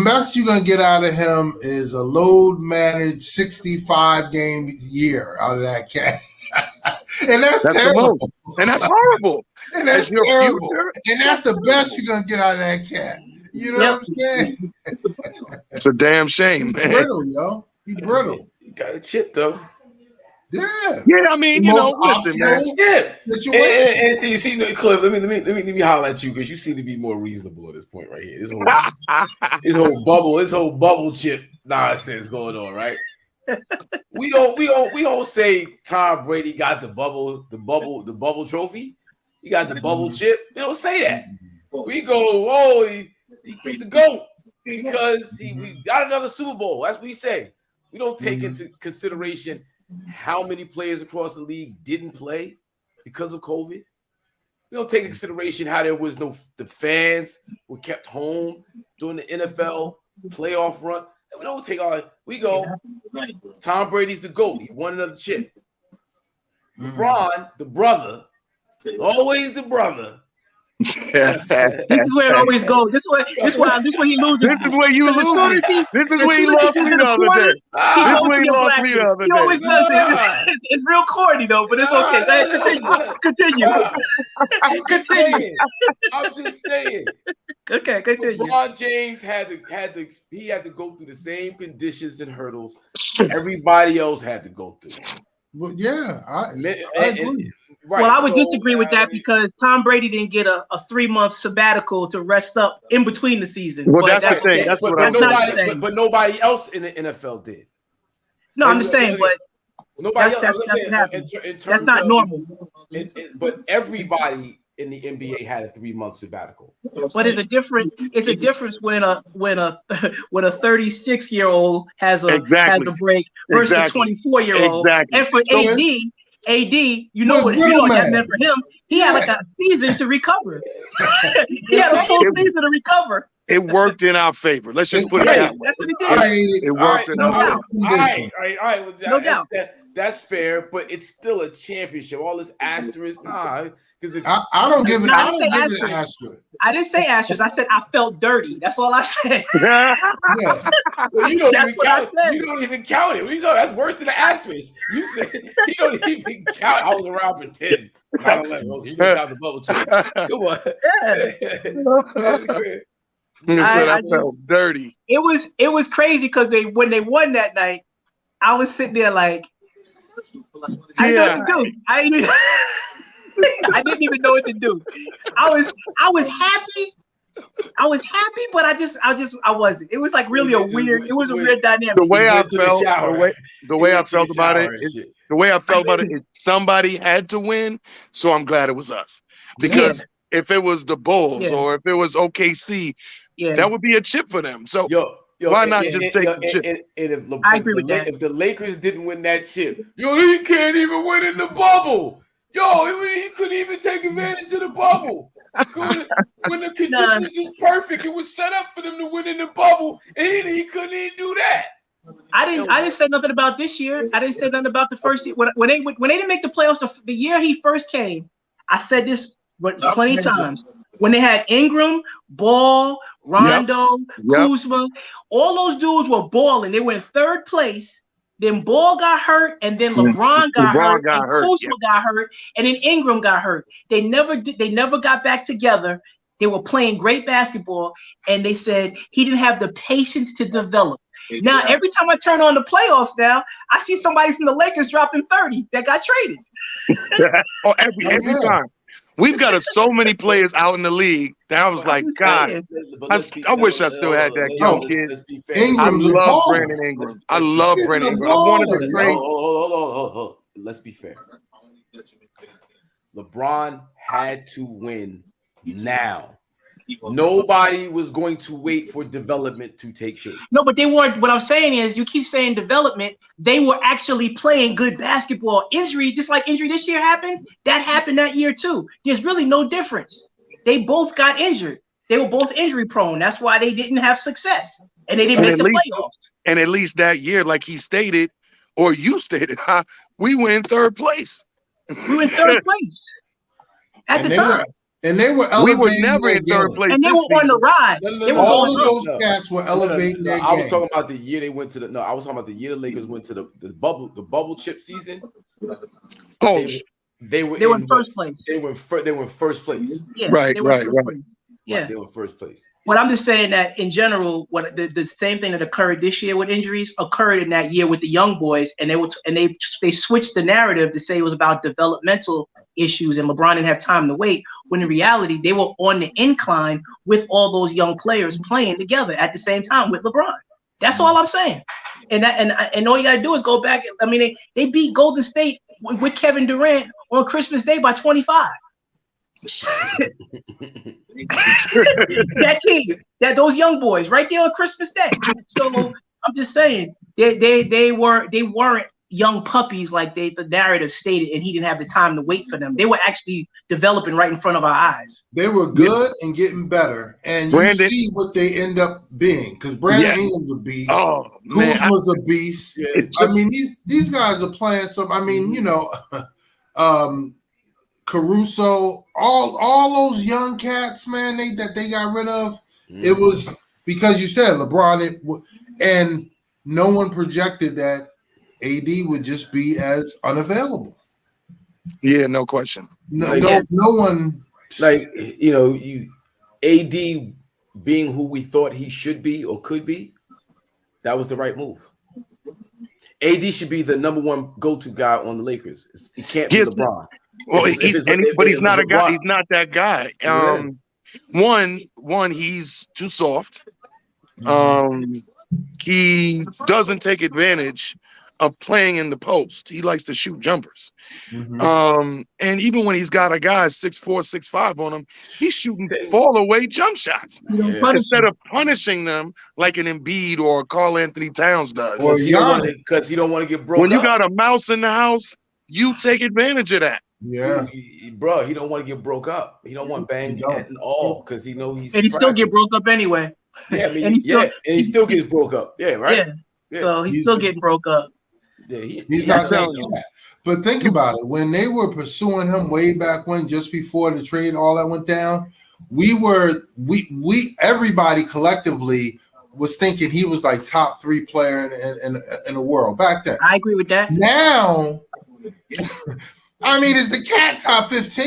best you're gonna get out of him is a load managed 65 game year out of that cat. And that's terrible. And that's horrible. And that's terrible. And that's the best you're gonna get out of that cat. You know what I'm saying? It's a damn shame, man. He's brittle, yo. He's brittle. You got a chip though. Yeah. Yeah, I mean, you know, listen, man. And see, Cliff, let me holler at you because you seem to be more reasonable at this point right here. This whole bubble chip nonsense going on, right? We don't say Tom Brady got the bubble trophy. He got the bubble chip. We don't say that. We go, he's the GOAT because we got another Super Bowl. That's what we say. We don't take into consideration how many players across the league didn't play because of COVID. We don't take into consideration how there was the fans were kept home during the NFL playoff run. We don't take we go, Tom Brady's the GOAT. He won another chip. LeBron, the brother, always the brother. This is where it always goes. This is where he loses. This is where you lose. This is where he lost me the other day. This is where he lost me the other day. He always does it. It's real corny though, but it's okay. Continue. I'm just saying. Okay, continue. LeBron James had to go through the same conditions and hurdles everybody else had to go through. Well, yeah, I agree. Right, well, I would disagree with that because Tom Brady didn't get a 3-month sabbatical to rest up in between the season. Well, that's the thing. That's what I'm saying. But nobody else in the NFL did. No, I'm just saying, but nobody else. That's not normal. But everybody in the NBA had a 3-month sabbatical. But it's a difference when a 36-year-old has a break versus a 24-year-old. And for AD, you know what that meant for him. He had like a season to recover. He had a full season to recover. It worked in our favor. Let's just put it that way. It worked in our favor. All right. Well, no doubt. That's fair, but it's still a championship. All this asterisk, because I don't give it. I don't give it an asterisk. I didn't say asterisk. I said I felt dirty. That's all I said. Well, you don't even count. You don't even count it. That's worse than an asterisk. You said you don't even count. I was around for 10. You don't count the bubble chip. Come on. I felt dirty. It was crazy because when they won that night, I was sitting there like, I know what to do. I didn't even know what to do. I was happy. But I wasn't. It was like really a weird dynamic. The way I felt about it is somebody had to win, so I'm glad it was us. Because if it was the Bulls or if it was OKC, that would be a chip for them. So why not just take the chip? I agree with that. If the Lakers didn't win that chip, he can't even win in the bubble. He couldn't even take advantage of the bubble. When the conditions is perfect, it was set up for them to win in the bubble, and he couldn't even do that. I didn't say nothing about this year. I didn't say nothing about the first year. When they didn't make the playoffs the year he first came, I said this plenty of times. When they had Ingram, Ball, Rondo, Yep. Kuzma, all those dudes were balling. They were in third place. Then Ball got hurt, and then LeBron got hurt, and Kuzma got hurt, and then Ingram got hurt. They never got back together. They were playing great basketball, and they said he didn't have the patience to develop. Now, every time I turn on the playoffs now, I see somebody from the Lakers dropping 30 that got traded. Oh, every time. We've got so many players out in the league that I was like, God, I wish I still had that young kid. I love Brandon Ingram. I love Brandon Ingram. I wanted to trade. Hold on. Let's be fair. LeBron had to win now. Nobody was going to wait for development to take shape. No, but they weren't. What I'm saying is, you keep saying development. They were actually playing good basketball. Injury, just like injury this year happened, that happened that year too. There's really no difference. They both got injured. They were both injury prone. That's why they didn't have success, and they didn't make the playoffs. And at least that year, like he stated, or you stated, we were in third place. We were in third place at the time. And they were elevating. We were never in third place. And they were on the rise. All of those cats were elevating their game. I was talking about the year they went to I was talking about the year the Lakers went to the bubble chip season. Oh, they were in first place. They were in first place. Yeah, right. Yeah, they were first place. But I'm just saying that in general, what the same thing that occurred this year with injuries occurred in that year with the young boys, and they switched the narrative to say it was about developmental issues and LeBron didn't have time to wait, when in reality they were on the incline with all those young players playing together at the same time with LeBron. That's all I'm saying. And all you gotta do is go back. I mean, they beat Golden State with Kevin Durant on Christmas Day by 25. That team, those young boys right there on Christmas Day. So I'm just saying they weren't young puppies like the narrative stated, and he didn't have the time to wait for them. They were actually developing right in front of our eyes. They were good and getting better, and you see what they end up being, because Brandon Ingram's a beast. Oh man, Kuzma's a beast. Yeah. I mean, these guys are playing some. I mean, Caruso, all those young cats, man, that they got rid of. It was because you said LeBron, and no one projected that AD would just be as unavailable. Yeah, no question. No one. Like, AD being who we thought he should be or could be, that was the right move. AD should be the number one go-to guy on the Lakers. It can't be LeBron. Well, but he's not a guy. He's not that guy. One, he's too soft. He doesn't take advantage of playing in the post. He likes to shoot jumpers. And even when he's got a guy 6'4", 6'5" on him, he's shooting fall away jump shots instead of punishing them like an Embiid or Karl Anthony Towns does. Because he don't want to get broke. When you got a mouse in the house, you take advantage of that. Yeah, bro, he don't want to get broke up. He don't want bang at all because he know he's. And he still get broke up anyway. Yeah, I mean, and he still gets broke up. Yeah, right. Yeah. So he's still getting broke up. Yeah, he's not telling you that. But think about it. When they were pursuing him way back when, just before the trade, all that went down, we everybody collectively was thinking he was like top 3 player in the world back then. I agree with that. Now, I mean, is the cat top 15?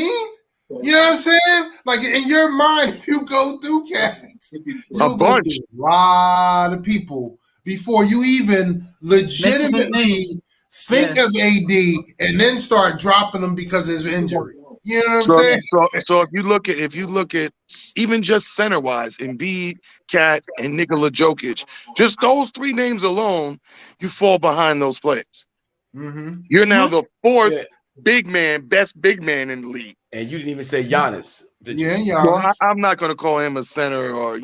You know what I'm saying? Like, in your mind, if you go through cats, a bunch, a lot of people before you even legitimately think of AD and then start dropping them because of his injury. You know what I'm saying? So if you look at even just center wise, Embiid, Cat, and Nikola Jokic, just those 3 names alone, you fall behind those players. You're now the 4th best big man in the league. And you didn't even say Giannis. Giannis. Well, I'm not going to call him a center or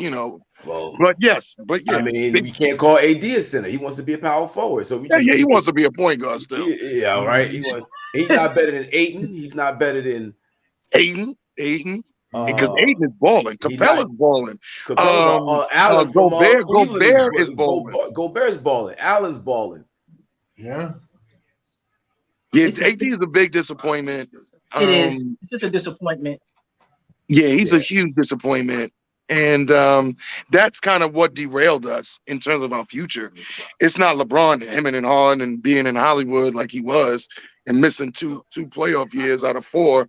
but yeah. I mean, we can't call AD a center. He wants to be a power forward. So he wants to be a point guard still. Yeah, right. He's not better than Ayton. He's not better than Ayton. Because Ayton is balling. Capella's balling. Allen Gobert is balling. Gobert's balling. Allen's balling. Yeah. Yeah, AD is a big disappointment. It is. It's just a disappointment. Yeah, he's a huge disappointment. And that's kind of what derailed us in terms of our future. It's not LeBron hemming and hawing and being in Hollywood like he was and missing two playoff years out of 4.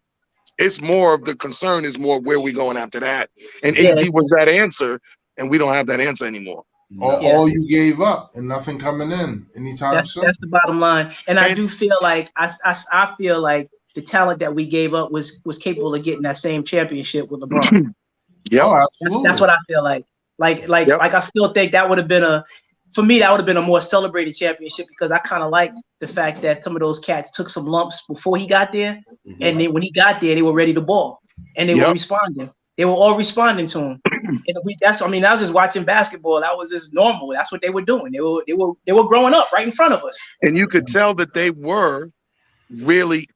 It's more of the concern is more where we going after that. And AD was that answer, and we don't have that answer anymore. All you gave up and nothing coming in anytime soon. That's the bottom line. And I do feel like I feel like the talent that we gave up was capable of getting that same championship with LeBron. Yeah, that's what I feel like. Like I still think that would have been for me, that would have been a more celebrated championship because I kind of liked the fact that some of those cats took some lumps before he got there. Mm-hmm. And then when he got there, they were ready to ball and they were responding. They were all responding to him. And I was just watching basketball. That was just normal. That's what they were doing. They were growing up right in front of us. And you could tell that they were really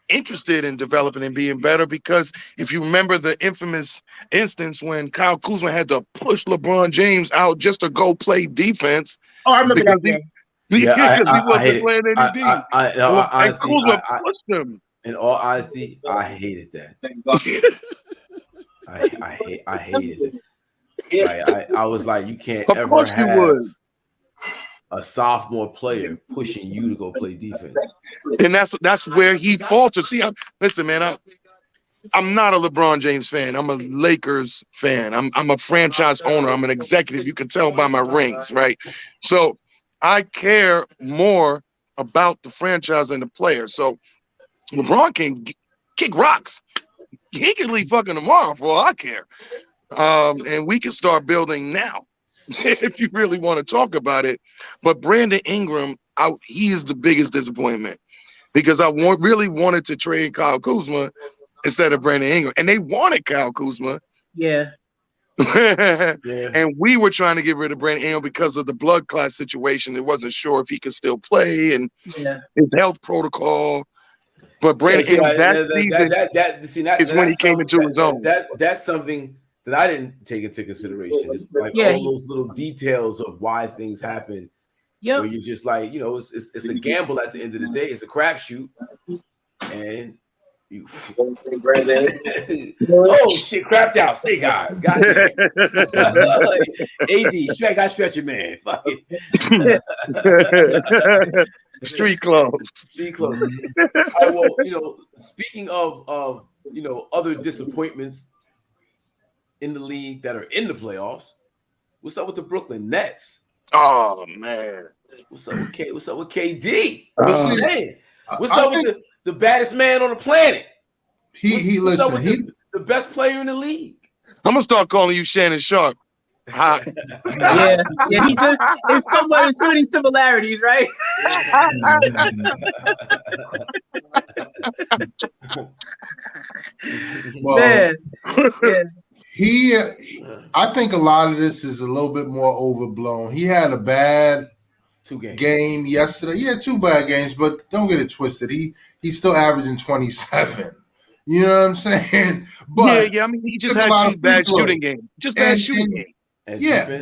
interested in developing and being better because if you remember the infamous instance when Kyle Kuzma had to push LeBron James out just to go play defense. Oh, I remember that game. He wasn't playing any D. And Kuzma pushed him. In all honesty, I hated that. I hated it. I was like, you can't ever have a sophomore player pushing you to go play defense. And that's where he faltered. See, listen, man, I'm not a LeBron James fan. I'm a Lakers fan. I'm a franchise owner. I'm an executive. You can tell by my rings, right? So I care more about the franchise and the player. So LeBron can kick rocks. He can leave fucking tomorrow for all I care. And we can start building now if you really want to talk about it. But Brandon Ingram, he is the biggest disappointment because I really wanted to trade Kyle Kuzma instead of Brandon Ingram. And they wanted Kyle Kuzma. Yeah. And we were trying to get rid of Brandon Ingram because of the blood class situation. It wasn't sure if he could still play and his health protocol. But Brandon Ingram, is when he came into his own. That's something that I didn't take into consideration. It's like all those little details of why things happen. Yeah, where you're just like, it's a gamble at the end of the day. It's a crapshoot, and you. Oh shit! Crapped out. Snake eyes. Got AD. Got stretcher man. Fuck it. Street clothes. Well, speaking of other disappointments in the league that are in the playoffs, what's up with the Brooklyn Nets? Oh man, what's up with KD? What's up with the baddest man on the planet? What's up with the best player in the league? I'm gonna start calling you Shannon Sharp. Yeah, he just it's somewhat including similarities, right? Well, I think a lot of this is a little bit more overblown. He had a bad game yesterday. He had 2 bad games, but don't get it twisted. He's still averaging 27. You know what I'm saying? But I mean, he just had 2 bad shooting games. Just bad shooting games.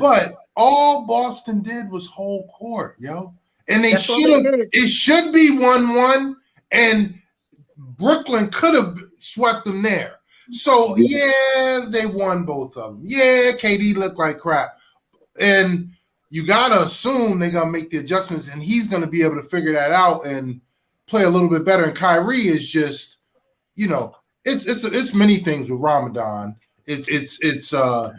But all Boston did was whole court, yo. And it should be 1-1, and Brooklyn could have swept them there. So, they won both of them. Yeah, KD looked like crap. And you got to assume they're going to make the adjustments, and he's going to be able to figure that out and play a little bit better. And Kyrie is just, it's many things with Ramadan. It's not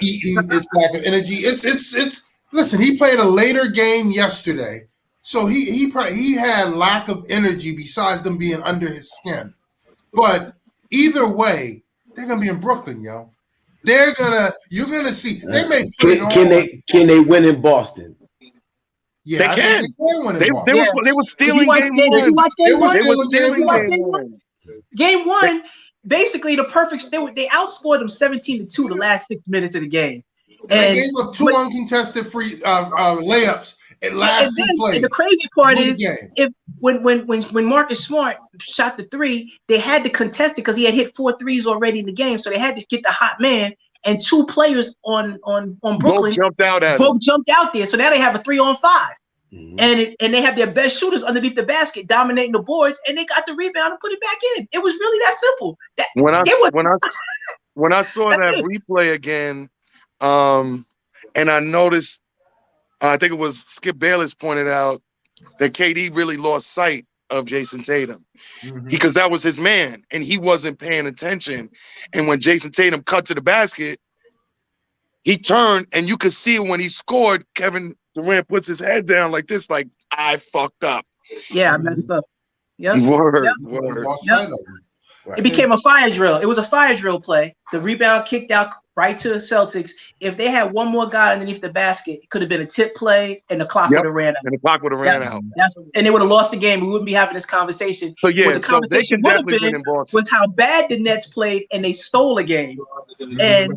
eating. It's lack of energy. It's. Listen, he played a later game yesterday, so he had lack of energy besides them being under his skin. But either way, they're gonna be in Brooklyn, yo. You're gonna see. They may put it on. Can they win in Boston? Yeah, they can. They were stealing game one. Game one. Basically, the perfect. They outscored them 17-2 the last 6 minutes of the game. And they gave up 2 uncontested free layups at last 2 plays. And the crazy part is, when Marcus Smart shot the 3, they had to contest it because he had hit 4 threes already in the game, so they had to get the hot man. And 2 players on Brooklyn both jumped out there. So now they have a 3-on-5. and they have their best shooters underneath the basket, dominating the boards, and they got the rebound and put it back in. It was really that simple. When I saw that replay again, and I noticed, I think it was Skip Bayless pointed out that KD really lost sight of Jason Tatum because that was his man, and he wasn't paying attention. And when Jason Tatum cut to the basket, he turned, and you could see it when he scored. Kevin Durant puts his head down like this, like, I fucked up. Yeah, I messed up. Yep. Word. Yep. It became a fire drill. It was a fire drill play. The rebound kicked out right to the Celtics. If they had one more guy underneath the basket, it could have been a tip play, and the clock would have ran out. And the clock would have ran out. And they would have lost the game. We wouldn't be having this conversation. So so they can definitely win in Boston. Was how bad the Nets played, and they stole a game, and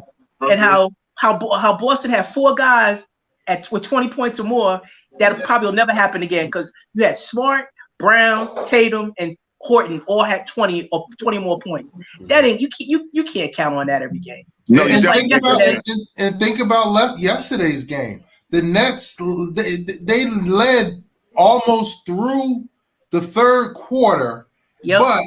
how Boston had 4 guys with 20 points or more. That probably will never happen again because you had Smart, Brown, Tatum, and Horton all had 20 or 20 more points. That ain't you can't count on that every game. No, and think about yesterday's game. The Nets they led almost through the third quarter, but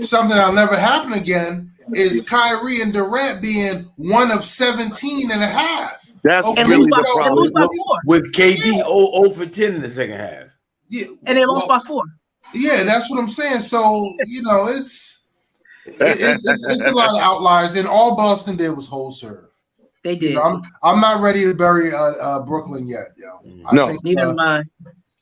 something that'll never happen again is Kyrie and Durant being 1 of 17 and a half. That's really the problem. With KD 0 for 10 in the second half. Yeah, and they lost by 4. Yeah, that's what I'm saying. So, it's a lot of outliers, and all Boston did was hold serve. They did. I'm not ready to bury Brooklyn yet, yo. Neither am I.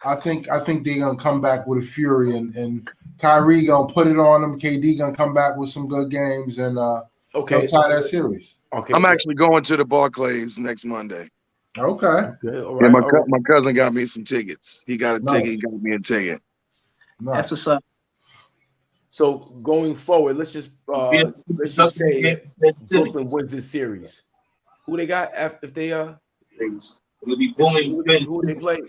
I think they're gonna come back with a fury, and Kyrie gonna put it on them. KD gonna come back with some good games, and they'll tie that series. Okay, I'm actually going to the Barclays next Monday. Okay. All right. My cousin got me some tickets. He got a ticket. He got me a ticket. Nice. That's what's up. So going forward, let's just say Brooklyn wins this series. Who they got if they We'll be booming. who they play?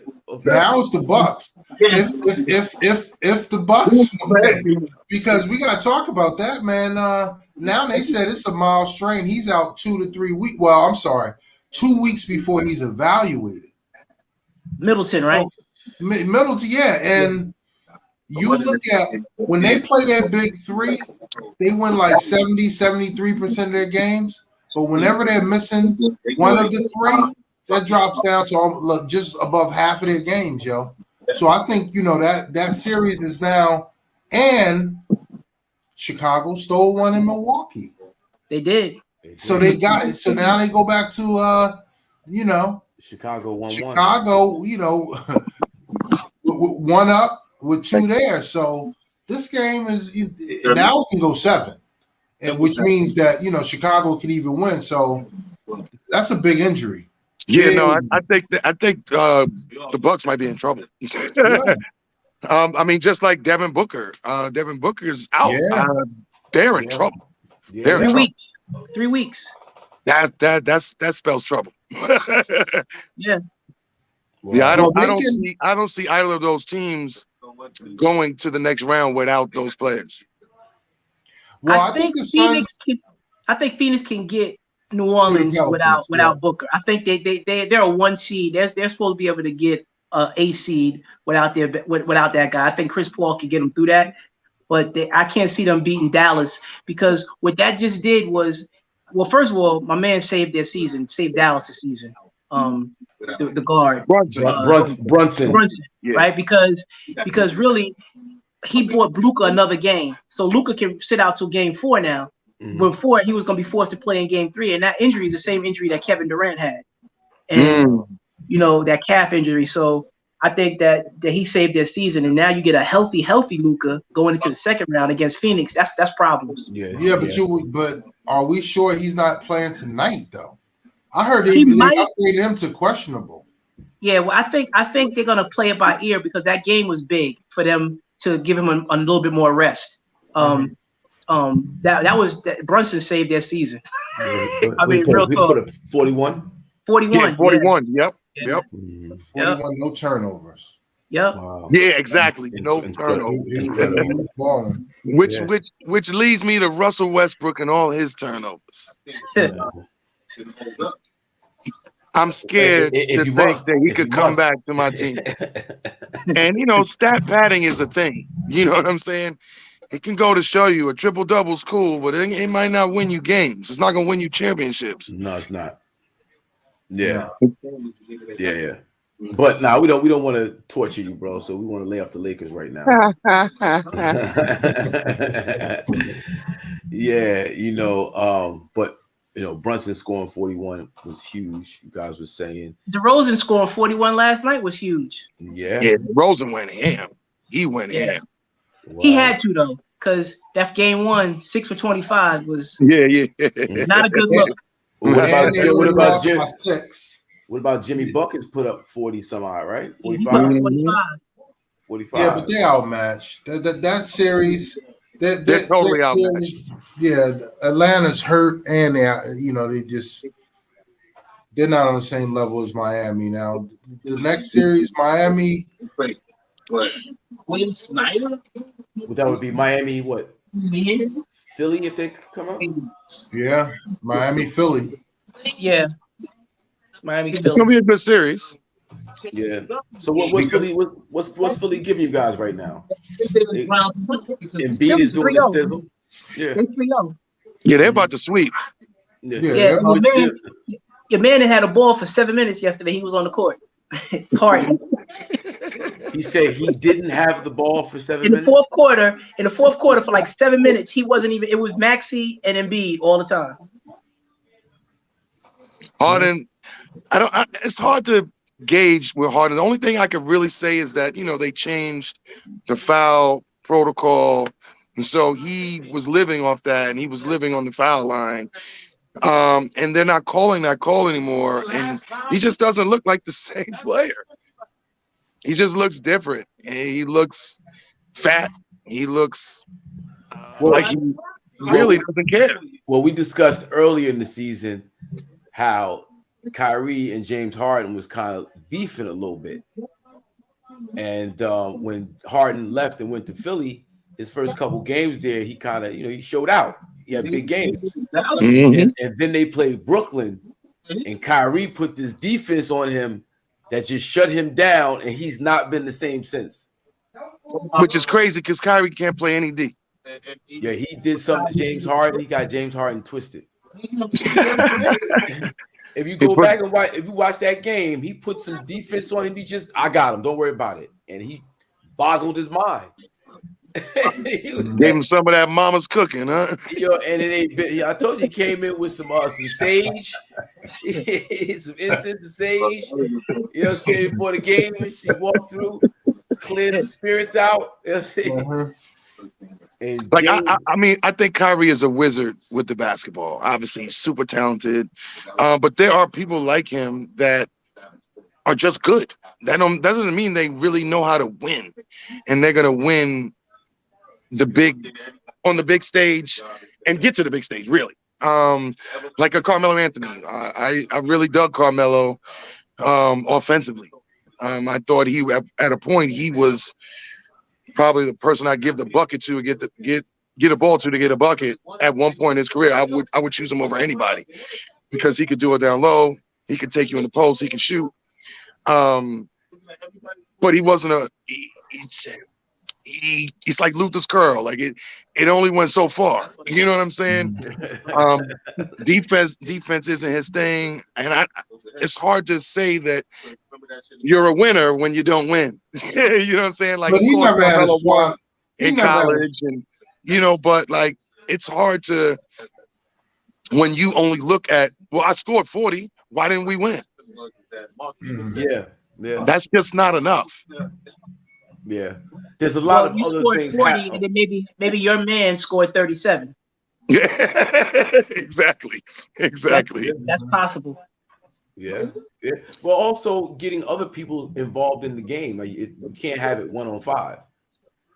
Now it's the Bucks. If the Bucks win, because we got to talk about that, man. Now they said it's a mild strain. He's out 2 to 3 weeks. Well, I'm sorry, 2 weeks before he's evaluated. Middleton, right? Middleton, yeah. And you look at when they play that big three, they win like 70-73% of their games. But whenever they're missing one of the three, that drops down to just above half of their games, yo. So I think that series is now, and Chicago stole one in Milwaukee. They did. So they got it. So now they go back to Chicago 1-1. Chicago, 1 up with 2 there. So this game is now it can go 7, and which means that Chicago can even win. So that's a big injury. Yeah, no, I think the Bucks might be in trouble. I mean, just like Devin Booker. Devin Booker's out. Yeah. They're in trouble. Yeah. They're in 3 trouble. weeks. 3 weeks. That spells trouble. Yeah. Well, Yeah, I don't see either of those teams going to the next round without those players. Well, I think Phoenix can get New Orleans without Booker. I think they're a 1 seed. They're supposed to be able to get a seed without that guy. I think Chris Paul can get them through that, but I can't see them beating Dallas, because what that just did was, well, first of all, my man saved Dallas' season. The guard Brunson. Yeah. Right? Because really he bought Luka another game, so Luka can sit out till game 4 now. Mm-hmm. Before, he was going to be forced to play in game 3, and that injury is the same injury that Kevin Durant had, and that calf injury. So I think that he saved their season, and now you get a healthy Luka going into the second round against Phoenix. That's problems. Yeah, but are we sure he's not playing tonight though? I heard they upgraded him to questionable. Yeah, well, I think they're gonna play it by ear, because that game was big for them to give him a little bit more rest. Brunson saved their season. I mean, real talk. Put up 41. 41. Yeah, 41. Yeah. Yep. 41, no turnovers. Yep. Wow. Yeah, exactly. No turnovers. Which leads me to Russell Westbrook and all his turnovers. I'm scared If to you think must, that he if could you come must. back to my team. And stat padding is a thing. You know what I'm saying? It can go to show you a triple double's cool, but it might not win you games. It's not gonna win you championships. No, it's not. Yeah. Yeah. But we don't want to torture you, bro. So we want to lay off the Lakers right now. Yeah, but Brunson scoring 41 was huge. You guys were saying DeRozan scoring 41 last night was huge. Yeah, Rosen went ham. He went ham. Wow. He had to though, because that game 1, 6 for 25 was Yeah. not a good look. What about Jim? 6. What about Jimmy Buckets put up 40 some odd, right? He 45. put up 45. 45. Yeah, but they outmatched. That series. They're totally outmatched. Yeah, Atlanta's hurt, and they're not on the same level as Miami now. The next series, Miami. William Snyder. That would be Miami. What? Philly if they come out. Yeah, Miami, Philly. Yeah, Miami. It's gonna be a good series. Yeah. So what's Philly? What's Philly giving you guys right now? Embiid is doing his thizzle. Yeah. Yeah, they're about to sweep. Yeah. Your man had a ball for 7 minutes yesterday. He was on the court. Harden. He said he didn't have the ball for 7 minutes. In the fourth quarter, for like 7 minutes, he wasn't even. It was Maxey and Embiid all the time. Harden, it's hard to gauge with Harden. The only thing I could really say is that they changed the foul protocol, and so he was living off that, and he was living on the foul line. And they're not calling that call anymore, and he just doesn't look like the same player. He just looks different, and he looks fat. He looks like he really doesn't care. Well, we discussed earlier in the season how Kyrie and James Harden was kind of beefing a little bit, and when Harden left and went to Philly, his first couple games there, he kind of he showed out. He had big games, and then they played Brooklyn, and Kyrie put this defense on him that just shut him down, and he's not been the same since. Which is crazy because Kyrie can't play any D. Yeah, he did something to James Harden. He got James Harden twisted. If you go back and watch that game, he put some defense on him. I got him. Don't worry about it. And he boggled his mind. Gave him some of that mama's cooking, huh? And it ain't been. I told you he came in with some sage, some incense and sage. Saying before the game, she walked through, cleared the spirits out. And I think Kyrie is a wizard with the basketball. Obviously, he's super talented, but there are people like him that are just good. That doesn't mean they really know how to win, and they're gonna win on the big stage and get to the big stage, really. Like a Carmelo Anthony. I really dug Carmelo offensively. I thought at a point he was probably the person I'd give the bucket to get a ball to get a bucket at one point in his career. I would choose him over anybody because he could do it down low. He could take you in the post. He could shoot. But he wasn't he's like Luther's curl. Like it only went so far. You know what I'm saying? Defense isn't his thing, and it's hard to say that you're a winner when you don't win. You know what I'm saying? Like, but he never had a squad in college, and but like it's hard to when you only look at I scored 40. Why didn't we win? Yeah. That's just not enough. Yeah, there's a lot of other things. 40, and then maybe your man scored 37. Yeah, exactly. That's possible. Yeah. Well, also getting other people involved in the game. Like you can't have it 1-on-5,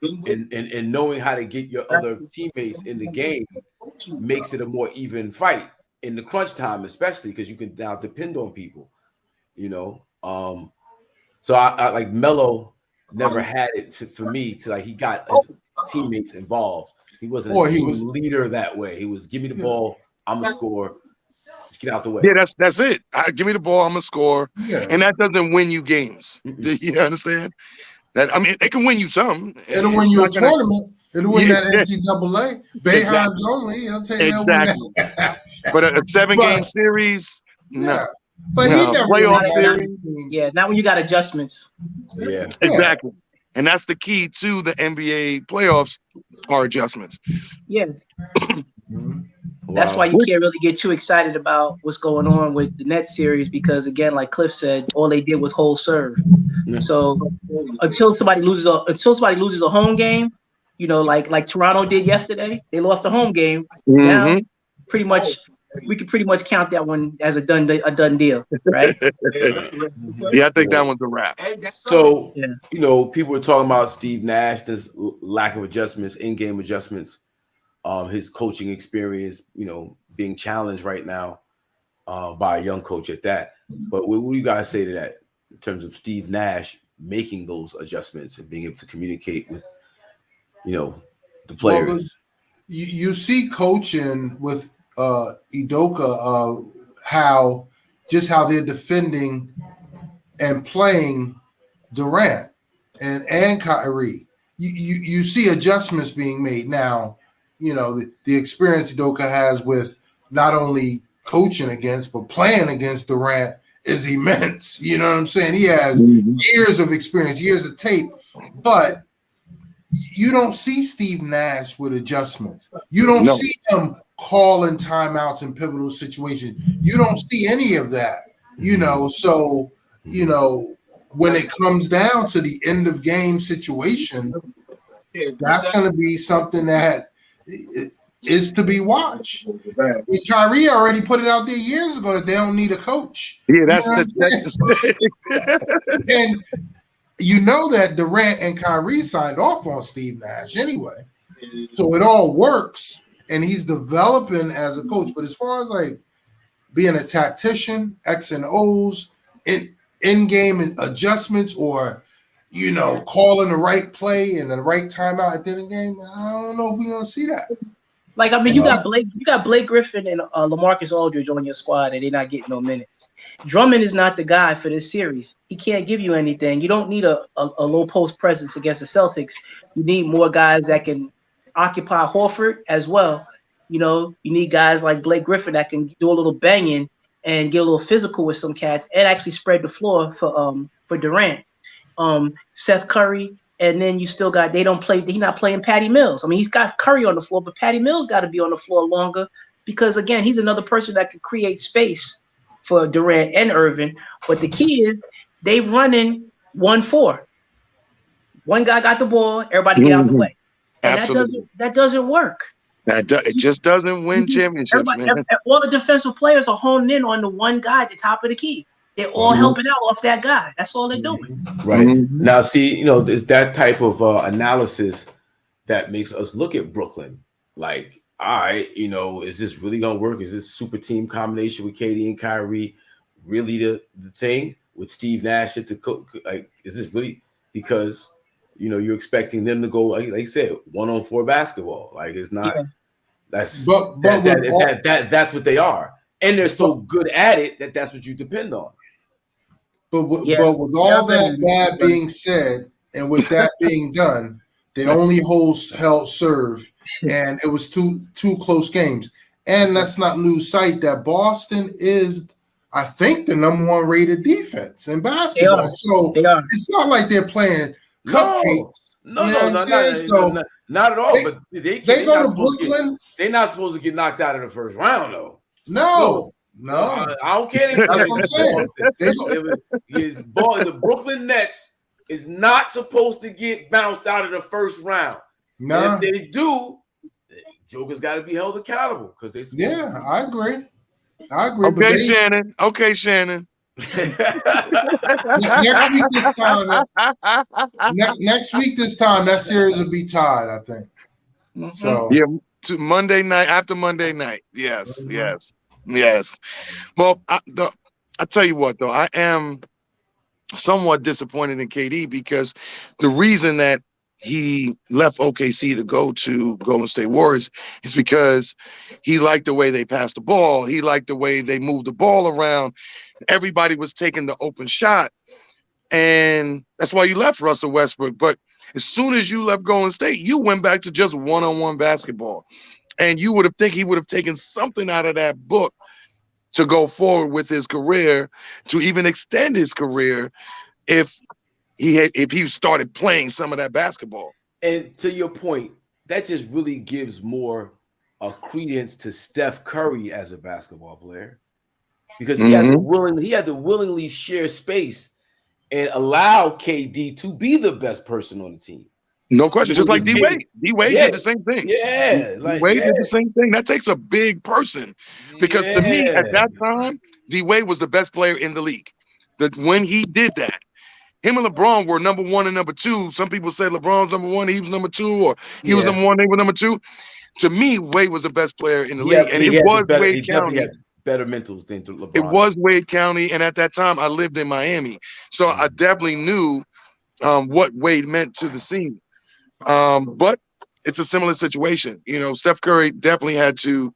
and knowing how to get your other teammates in the game makes it a more even fight in the crunch time, especially because you can now depend on people. So I like Melo. Never had it for me to he got his teammates involved. He wasn't a team leader that way. He was give me the ball, I'm gonna score. Get out the way. Yeah, that's it. Give me the ball. I'm gonna score, Yeah. and that doesn't win you games. Do you understand? That I mean, it can win you some. It'll It's win you a not gonna- tournament. It'll win Yeah. that NCAA. Bayhine's only. He'll tell you he'll win that. But a 7-game But- series, no. Yeah. But he No. never Playoff really had series. any teams. Yeah, not when you got adjustments. Yeah. Exactly. And that's the key to the NBA playoffs are adjustments. Yeah, Mhm. that's Wow. why you can't really get too excited about what's going on with the Nets series because, again, like Cliff said, all they did was hold serve. Yeah. So until somebody loses a home game, you know, like Toronto did yesterday, they lost a home game. Now, pretty much, we can pretty much count that one as a done deal, right? Yeah, I think that one's a wrap. So, Yeah. you know, people were talking about Steve Nash, this lack of adjustments, in-game adjustments, his coaching experience, you know, being challenged right now by a young coach at that. But what do you guys say to that in terms of Steve Nash making those adjustments and being able to communicate with, you know, the players? Well, you see coaching with Udoka, how they're defending and playing Durant and Kyrie. You see adjustments being made now. You know, the experience Udoka has with not only coaching against but playing against Durant is immense. You know what I'm saying? He has years of experience, years of tape, but you don't see Steve Nash with adjustments. You don't see him calling timeouts in pivotal situations. You don't see any of that, you know. So, you know, when it comes down to the end of game situation, that's going to be something that is to be watched. And Kyrie already put it out there years ago that they don't need a coach. Yeah, that's and you know that Durant and Kyrie signed off on Steve Nash anyway. So it all works, and he's developing as a coach. But as far as like being a tactician, X and O's, in-game adjustments, or, you know, calling the right play and the right timeout at the end of the game, I don't know if we're gonna see that. Like, I mean, you got Blake Griffin and LaMarcus Aldridge on your squad, and they're not getting no minutes. Drummond is not the guy for this series. He can't give you anything. You don't need a low post presence against the Celtics. You need more guys that can occupy Horford as well. You know, you need guys like Blake Griffin that can do a little banging and get a little physical with some cats and actually spread the floor for Durant. Seth Curry, and then you still got he's not playing Patty Mills. I mean, he's got Curry on the floor, but Patty Mills got to be on the floor longer because, again, he's another person that can create space for Durant and Irvin. But the key is they running 1-4. One guy got the ball, everybody get out the way. And absolutely. that doesn't work. It just doesn't win championships, man. All the defensive players are honing in on the one guy at the top of the key. They're all helping out off that guy. That's all they're doing. Right. Now, see, you know, it's that type of analysis that makes us look at Brooklyn like, all right, you know, is this really going to work? Is this super team combination with KD and Kyrie really the thing with Steve Nash at the coach? Like, is this really because, you know, you're expecting them to go, like I said, 1-on-4 basketball? Like, it's not. That's that's what they are, and they're so good at it that's what you depend on. But with all that being said, and with that being done, they only held serve, and it was two close games. And let's not lose sight that Boston is, I think, the number 1 rated defense in basketball. So it's not like they're playing cupcakes. Not at all. But they go to Brooklyn. They're not supposed to get knocked out of the first round, though. No. I don't care. That's what I'm saying. The Brooklyn Nets is not supposed to get bounced out of the first round. No. If they do, Joker's got to be held accountable because they. Yeah, I agree. Okay, Shannon. Next week this time, that series will be tied, I think. So to Monday night, after Monday night. Yes. Well, I tell you what, though, I am somewhat disappointed in KD because the reason that he left OKC to go to Golden State Warriors is because he liked the way they passed the ball. He liked the way they moved the ball around. Everybody was taking the open shot. And that's why you left Russell Westbrook. But as soon as you left Golden State, you went back to just one-on-one basketball. And you would have think he would have taken something out of that book to go forward with his career, to even extend his career if he started playing some of that basketball. And to your point, that just really gives more credence to Steph Curry as a basketball player, because he had to willingly share space and allow KD to be the best person on the team. No question. Just like D-Wade. D-Wade did the same thing. Yeah. D-Wade did the same thing. That takes a big person, because to me at that time, D-Wade was the best player in the league. When he did that, him and LeBron were number 1 and number 2. Some people said LeBron's number 1, he was number 2, or he was number 1, they were number 2. To me, Wade was the best player in the league, and it was Wade County. Had better mentals than LeBron. It was Wade County, and at that time, I lived in Miami, so I definitely knew what Wade meant to the scene. But it's a similar situation. You know, Steph Curry definitely had to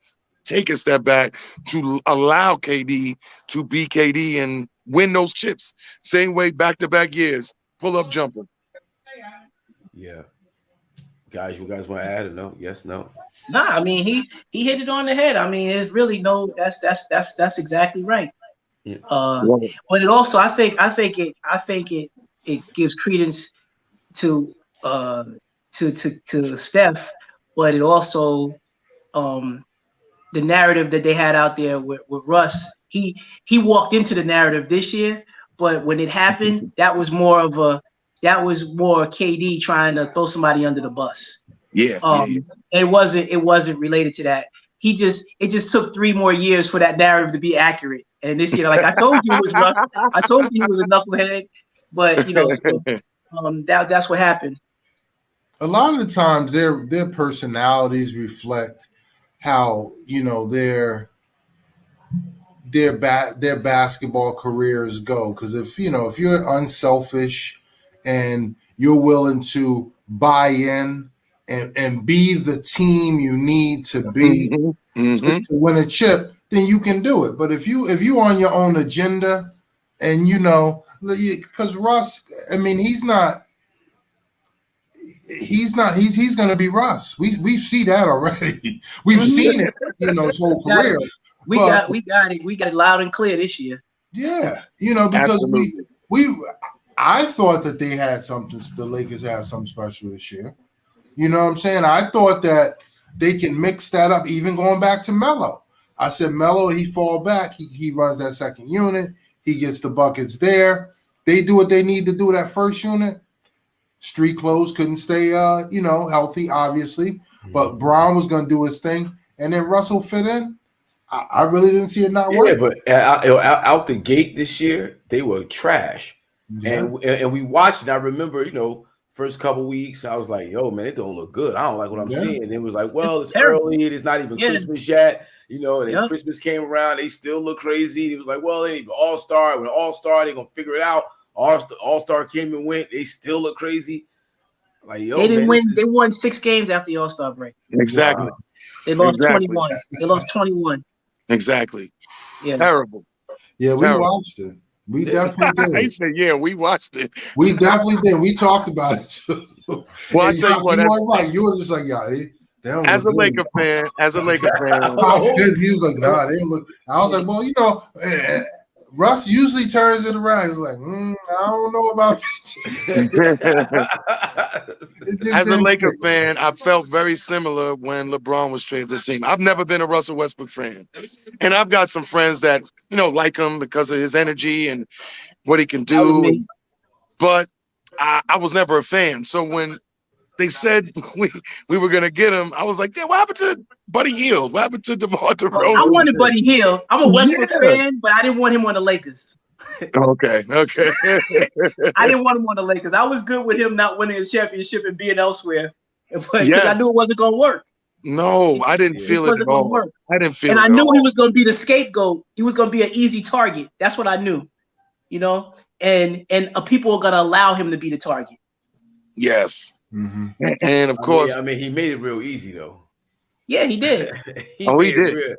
take a step back to allow KD to be KD and win those chips. Same way back-to-back years, pull-up jumper. Yeah. Guys, you guys want to add or no? Yes, no? Nah, I mean, he hit it on the head. I mean, it's really that's exactly right. Yeah. But it also, I think it gives credence to Steph, but it also the narrative that they had out there with Russ. He walked into the narrative this year, but when it happened, that was more KD trying to throw somebody under the bus. It wasn't related to that. It just took 3 more years for that narrative to be accurate. And this year, like I told you, it was Russ. I told you he was a knucklehead, but that's what happened. A lot of the times, their personalities reflect how their basketball careers go. Because if you're unselfish and you're willing to buy in and be the team you need to be to win a chip, then you can do it. But if you on your own agenda, and because Russ, I mean, he's going to be Russ. We see that already. We've seen it, his whole career. We got it loud and clear this year. Yeah, because I thought that they had something. The Lakers had something special this year. You know what I'm saying? I thought that they can mix that up, even going back to Melo. I said, Melo, he fall back. He runs that second unit. He gets the buckets there. They do what they need to do that first unit. Street clothes couldn't stay, healthy, obviously. But Brown was going to do his thing. And then Russell fit in. I really didn't see it not work. Yeah, but out the gate this year, they were trash. Yeah. And we watched it. I remember, first couple weeks, I was like, yo, man, it don't look good. I don't like what I'm seeing. And it was like, well, it's early. It is not even Christmas yet. And then Christmas came around. They still look crazy. It was like, well, they need All-Star. When All-Star, they're going to figure it out. All-Star came and went. They still look crazy. Like, yo, they didn't win. They won 6 games after the All-Star break. Exactly. Wow. They lost 21. They lost 21. Exactly. Yeah. Terrible. Yeah, we watched it. We definitely did. He said, yeah, we watched it. We definitely did. We talked about it too. Well, I tell you what, you were just like, yeah, as a Laker fan, he was like, nah, they don't look. I was like, well, Russ usually turns it around. He's like, I don't know about this. As a Laker fan, I felt very similar when LeBron was traded to the team. I've never been a Russell Westbrook fan. And I've got some friends that, like him because of his energy and what he can do. But I was never a fan. So when they said we were going to get him, I was like, yeah, what happened to Buddy Hield? What happened to DeMar DeRozan? I wanted Buddy Hield. I'm a Westbrook fan, but I didn't want him on the Lakers. Okay. I didn't want him on the Lakers. I was good with him not winning a championship and being elsewhere, because I knew it wasn't going to work. No, I didn't feel it at all. I didn't feel it. And I knew he was going to be the scapegoat. He was going to be an easy target. That's what I knew, and people were going to allow him to be the target. Yes. And of course, I mean, he made it real easy though. Yeah, he did. he did. Real,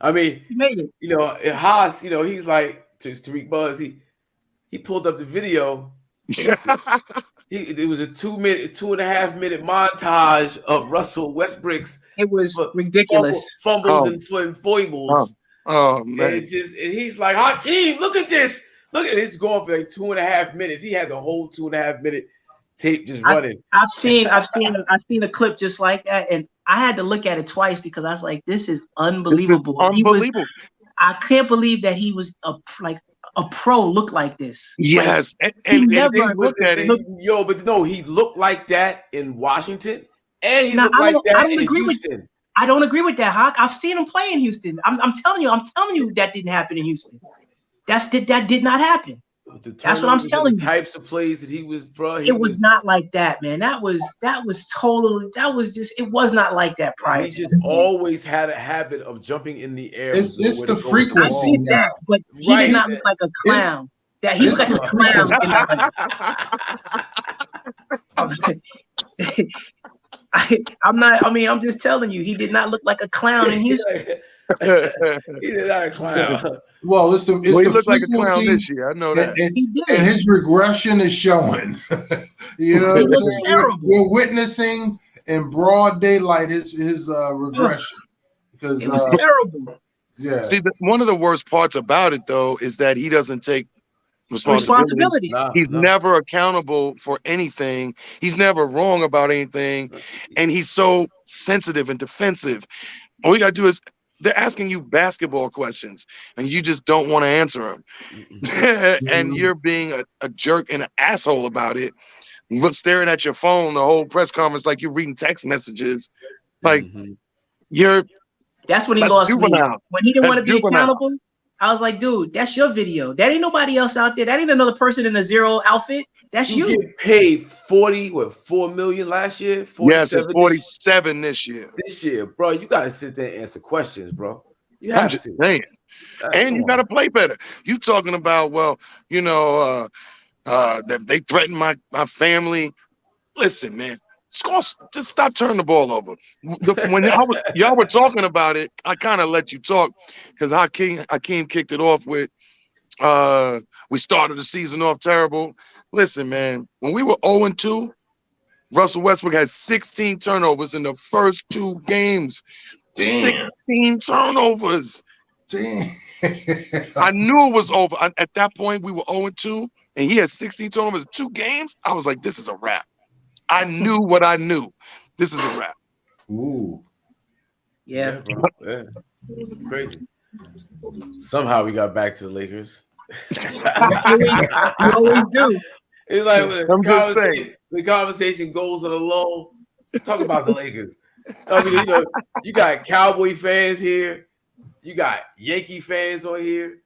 I mean, He made it. you know, Haas, you know, he's like to Tarik Buds. He pulled up the video. It was a 2.5 minute montage of Russell Westbrook's. It was ridiculous. Fumbles and foibles. Oh man! And he's like, Hakeem, look at this. Look at this. Going for like 2.5 minutes. He had the whole 2.5 minute tape just running. I've seen a clip just like that, and I had to look at it twice because I was like, "This is unbelievable." I can't believe that he was a pro look like this. Yes, like, and never look at it. But no, he looked like that in Washington, and he looked like that in Houston. I don't agree with that, Hawk. I've seen him play in Houston. I'm telling you that didn't happen in Houston. That did not happen. That's what I'm telling you. Types of plays that he was, bro. It was not like that, man. It was not like that prior. He just always had a habit of jumping in the air. It's the frequency now. But he did not look like a clown. That he looked like a clown. I'm just telling you, he did not look like a clown in Houston. He did not a clown. Well, he looked like a clown this year. I know that. And his regression is showing. You know, we're witnessing in broad daylight his regression. Because it was terrible. Yeah. See, one of the worst parts about it though is that he doesn't take responsibility. He's never accountable for anything. He's never wrong about anything, and he's so sensitive and defensive. All you gotta do is they're asking you basketball questions, and you just don't want to answer them, and you're being a jerk and an asshole about it. Staring at your phone the whole press conference like you're reading text messages, like you're. That's when he lost me. When he didn't want to be accountable. I was like, dude, that's your video. That ain't nobody else out there. That ain't another person in a zero outfit. That's you. Get paid $4 million last year? 47 yes, 47 this year. This year, bro. You gotta sit there and answer questions, bro. You have to. Saying. And you gotta play better. You talking about, well, you know, that they threatened my family. Listen, man. Just stop turning the ball over. When y'all were talking about it, I kind of let you talk because Hakeem kicked it off with we started the season off terrible. Listen, man, when we were 0-2, Russell Westbrook had 16 turnovers in the first 2 games. Damn. 16 turnovers. Damn. I knew it was over. At that point, we were 0-2, and he had 16 turnovers in 2 games. I was like, this is a wrap. I knew what I knew. This is a wrap. Ooh. Yeah. Bro. Yeah. Crazy. Somehow we got back to the Lakers. You always do. It's like the conversation goes on a low. Talk about the Lakers. I mean, you know, you got Cowboy fans here. You got Yankee fans on here.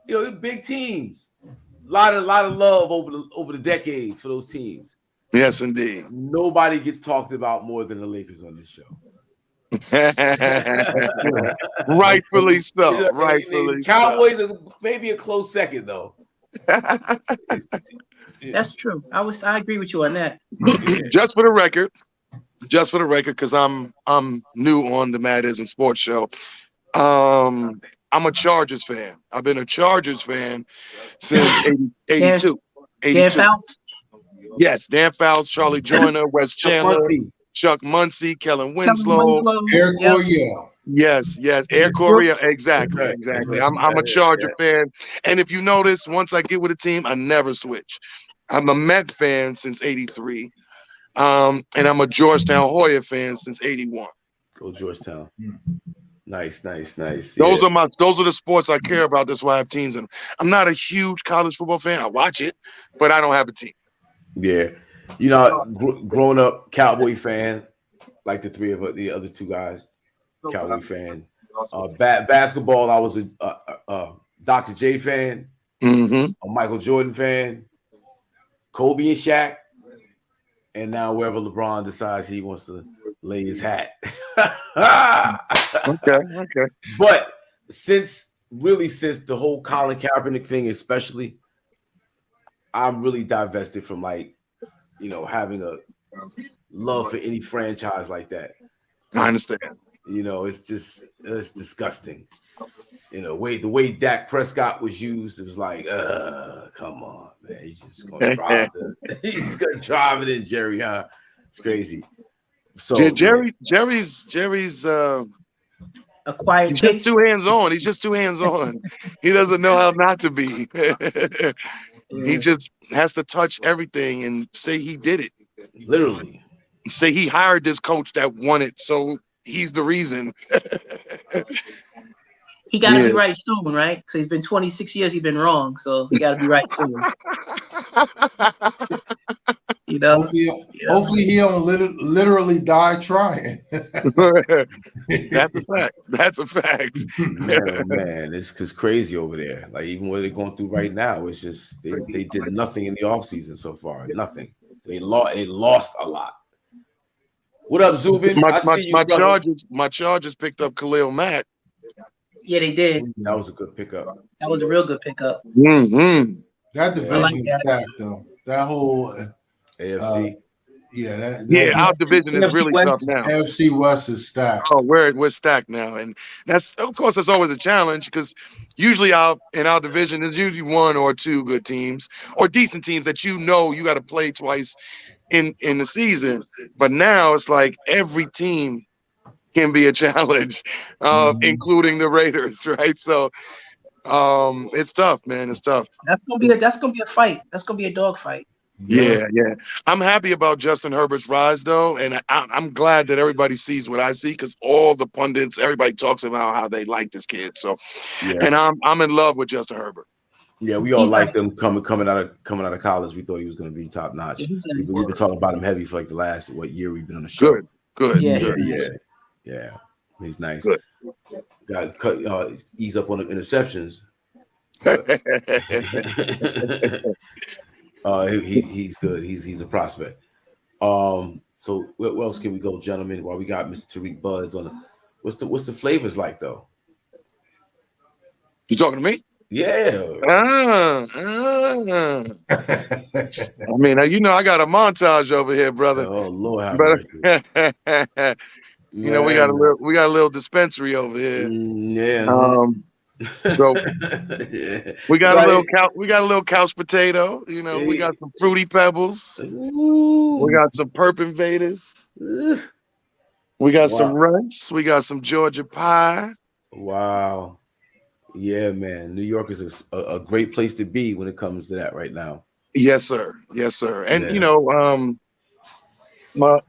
You know, big teams. A lot of love over the decades for those teams. Yes, indeed. Nobody gets talked about more than the Lakers on this show. Rightfully so. Rightfully Cowboys are maybe a close second, though. That's true. I agree with you on that. Just for the record, because I'm new on the IZM Sports show. I'm a Chargers fan. I've been a Chargers fan since 82. Dan Fouts? Yes, Dan Fouts, Charlie Joyner, Wes Chandler, Chuck Muncie, Kellen Winslow, Eric Coryell. Yes, Eric Coryell. Exactly. I'm a Charger fan, and if you notice, once I get with a team, I never switch. I'm a Met fan since '83, and I'm a Georgetown Hoya fan since '81. Go Georgetown. Nice. Those are the sports I care about. That's why I have teams, and I'm not a huge college football fan. I watch it, but I don't have a team. Yeah, you know, growing up Cowboy fan, like the other 2 guys, Cowboy fan. Basketball, I was a Dr. J fan, a Michael Jordan fan, Kobe and Shaq, and now wherever LeBron decides he wants to lay his hat. Okay. But since the whole Colin Kaepernick thing, especially, I'm really divested from, like, you know, having love for any franchise like that. I understand. You know, it's disgusting. You know, the way Dak Prescott was used, it was like, come on, man. He's just gonna drive it in, Jerry, huh? It's crazy. So Jerry's Acquired he's taste. just too hands-on. He's just too hands-on. He doesn't know how not to be. He just has to touch everything and say he did it. Literally. Say he hired this coach that won it, so he's the reason. He got to be right soon, right? So he's been 26 years. He's been wrong, so he got to be right soon. You know. Hopefully he don't literally die trying. That's a fact. That's a fact. Man, it's crazy over there. Like even what they're going through right now, it's just they did nothing in the offseason so far. Nothing. They lost a lot. What up, Zubin? My Chargers picked up Khalil Mack. Yeah, they did. That was a good pickup. That was a real good pickup. Mm-hmm. That division is stacked, though. That whole AFC. Our division is really tough now. AFC West is stacked. Oh, we're stacked now, and that's always a challenge because usually in our division there's usually one or two good teams or decent teams that you got to play twice in the season. But now it's like every team can be a challenge, including the Raiders, right? So it's tough, man. It's tough. That's gonna be a fight. That's gonna be a dog fight. Yeah. I'm happy about Justin Herbert's rise, though, and I'm glad that everybody sees what I see because all the pundits, everybody talks about how they like this kid. So, and I'm in love with Justin Herbert. Yeah, we all liked him coming out of college. We thought he was going to be top notch. We've been talking about him heavy for like the last year we've been on the show. Good. Yeah. He's nice. Good. Got cut. Ease up on the interceptions. He's good. He's a prospect. So where else can we go, gentlemen? While we got Mr. Tarik Buds on, what's the flavors like though? You talking to me? Yeah. I mean, I got a montage over here, brother. Oh Lord, have mercy. We got a little dispensary over here. So we got a little couch potato. We got some Fruity Pebbles. Ooh. We got some Perp Invaders. We got some Runts. We got some Georgia Pie. Wow. Yeah, man. New York is a great place to be when it comes to that right now. Yes, sir. And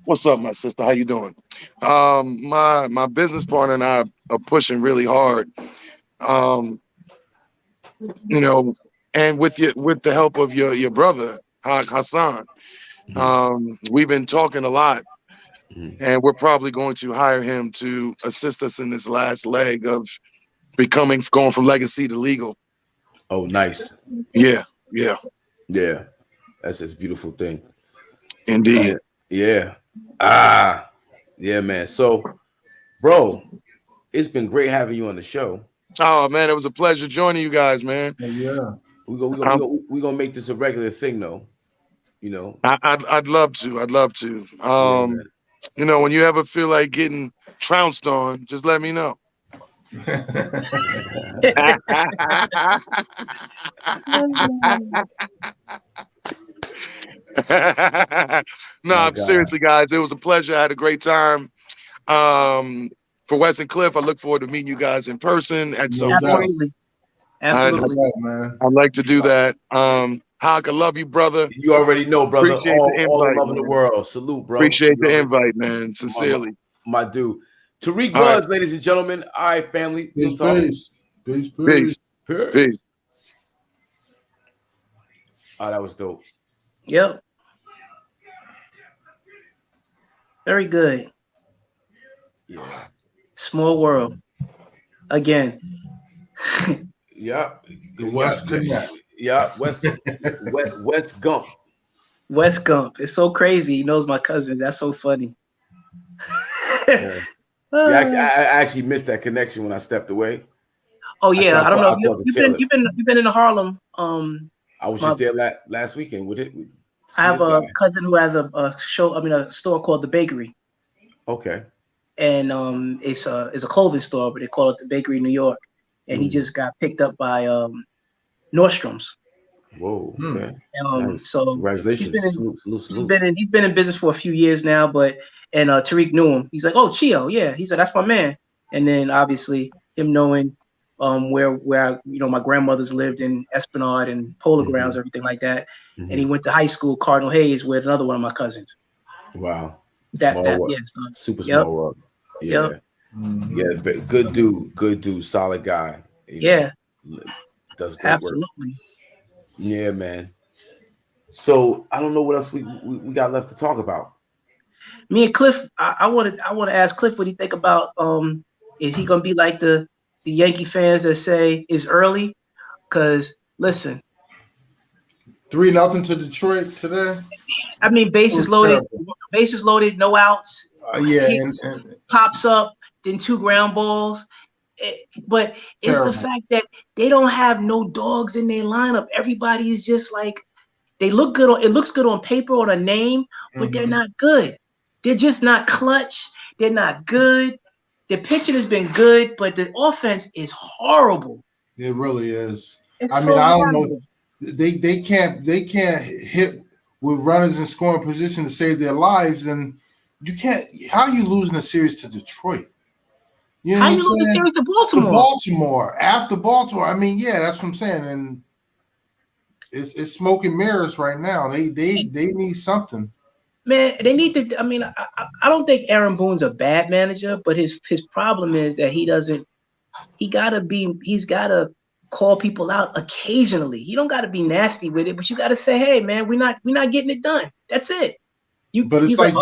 what's up, my sister? How you doing? My business partner and I are pushing really hard. And with the help of your brother Hassan, we've been talking a lot, and we're probably going to hire him to assist us in this last leg of going from legacy to legal. Oh, nice. Yeah. That's a beautiful thing. Indeed. Yeah. Yeah, man. So, bro, it's been great having you on the show. Oh man, it was a pleasure joining you guys, man. Yeah. We're gonna make this a regular thing, though. I'd love to. When you ever feel like getting trounced on, just let me know. No, seriously, guys, it was a pleasure. I had a great time. For Wes and Cliff, I look forward to meeting you guys in person at some point. Absolutely. I'd like to do that. Hawk, I love you, brother. You already know, brother. Appreciate all the love in the world. Salute, bro. Appreciate the invite, man. Sincerely. My dude. Tarik Buds, ladies and gentlemen. All right, family. Peace. Oh, that was dope. Yep. Very good. Yeah. Small world. Again. Yep. The West Connect. Yeah, West Gump. West Gump. It's so crazy. He knows my cousin. That's so funny. Yeah. I actually missed that connection when I stepped away. Oh yeah, I don't know. You've been in Harlem. I was just there last weekend with it. I have this a guy. cousin who has a store called The Bakery. Okay. And it's a clothing store, but they call it The Bakery New York. And he just got picked up by Nordstrom's. Whoa. Okay. Nice. So Congratulations. Salute. he's been in business for a few years now, and Tarik knew him. He's like, oh, Chio, yeah. He said, that's my man. And then obviously him knowing where my grandmother's lived in Esplanade and Polo Grounds, everything like that. And he went to high school, Cardinal Hayes, with another one of my cousins. Wow. Small world. Super small world. Yeah. Yeah. Good dude. Solid guy. Yeah. Does great work. Yeah, man. So I don't know what else we got left to talk about. Me and Cliff, I want to ask Cliff what he think about. Is he gonna be like the Yankee fans that say it's early? Because listen, 3-0 to Detroit today. I mean, bases loaded, no outs. And pops up, then 2 ground balls. But it's the fact that they don't have no dogs in their lineup. Everybody is just like, they look good. It looks good on paper, on a name, but they're not good. They're just not clutch. They're not good. The pitching has been good, but the offense is horrible. It really is. I don't know. They can't hit with runners in scoring position to save their lives, and you can't. How are you losing a series to Detroit? You know how you losing a series to Baltimore? After Baltimore. I mean, yeah, that's what I'm saying, and it's smoke and mirrors right now. They need something. Man, they need to. I mean, I don't think Aaron Boone's a bad manager, but his problem is that he's gotta call people out occasionally. You don't gotta be nasty with it, but you gotta say, hey man, we're not getting it done. That's it. But it's like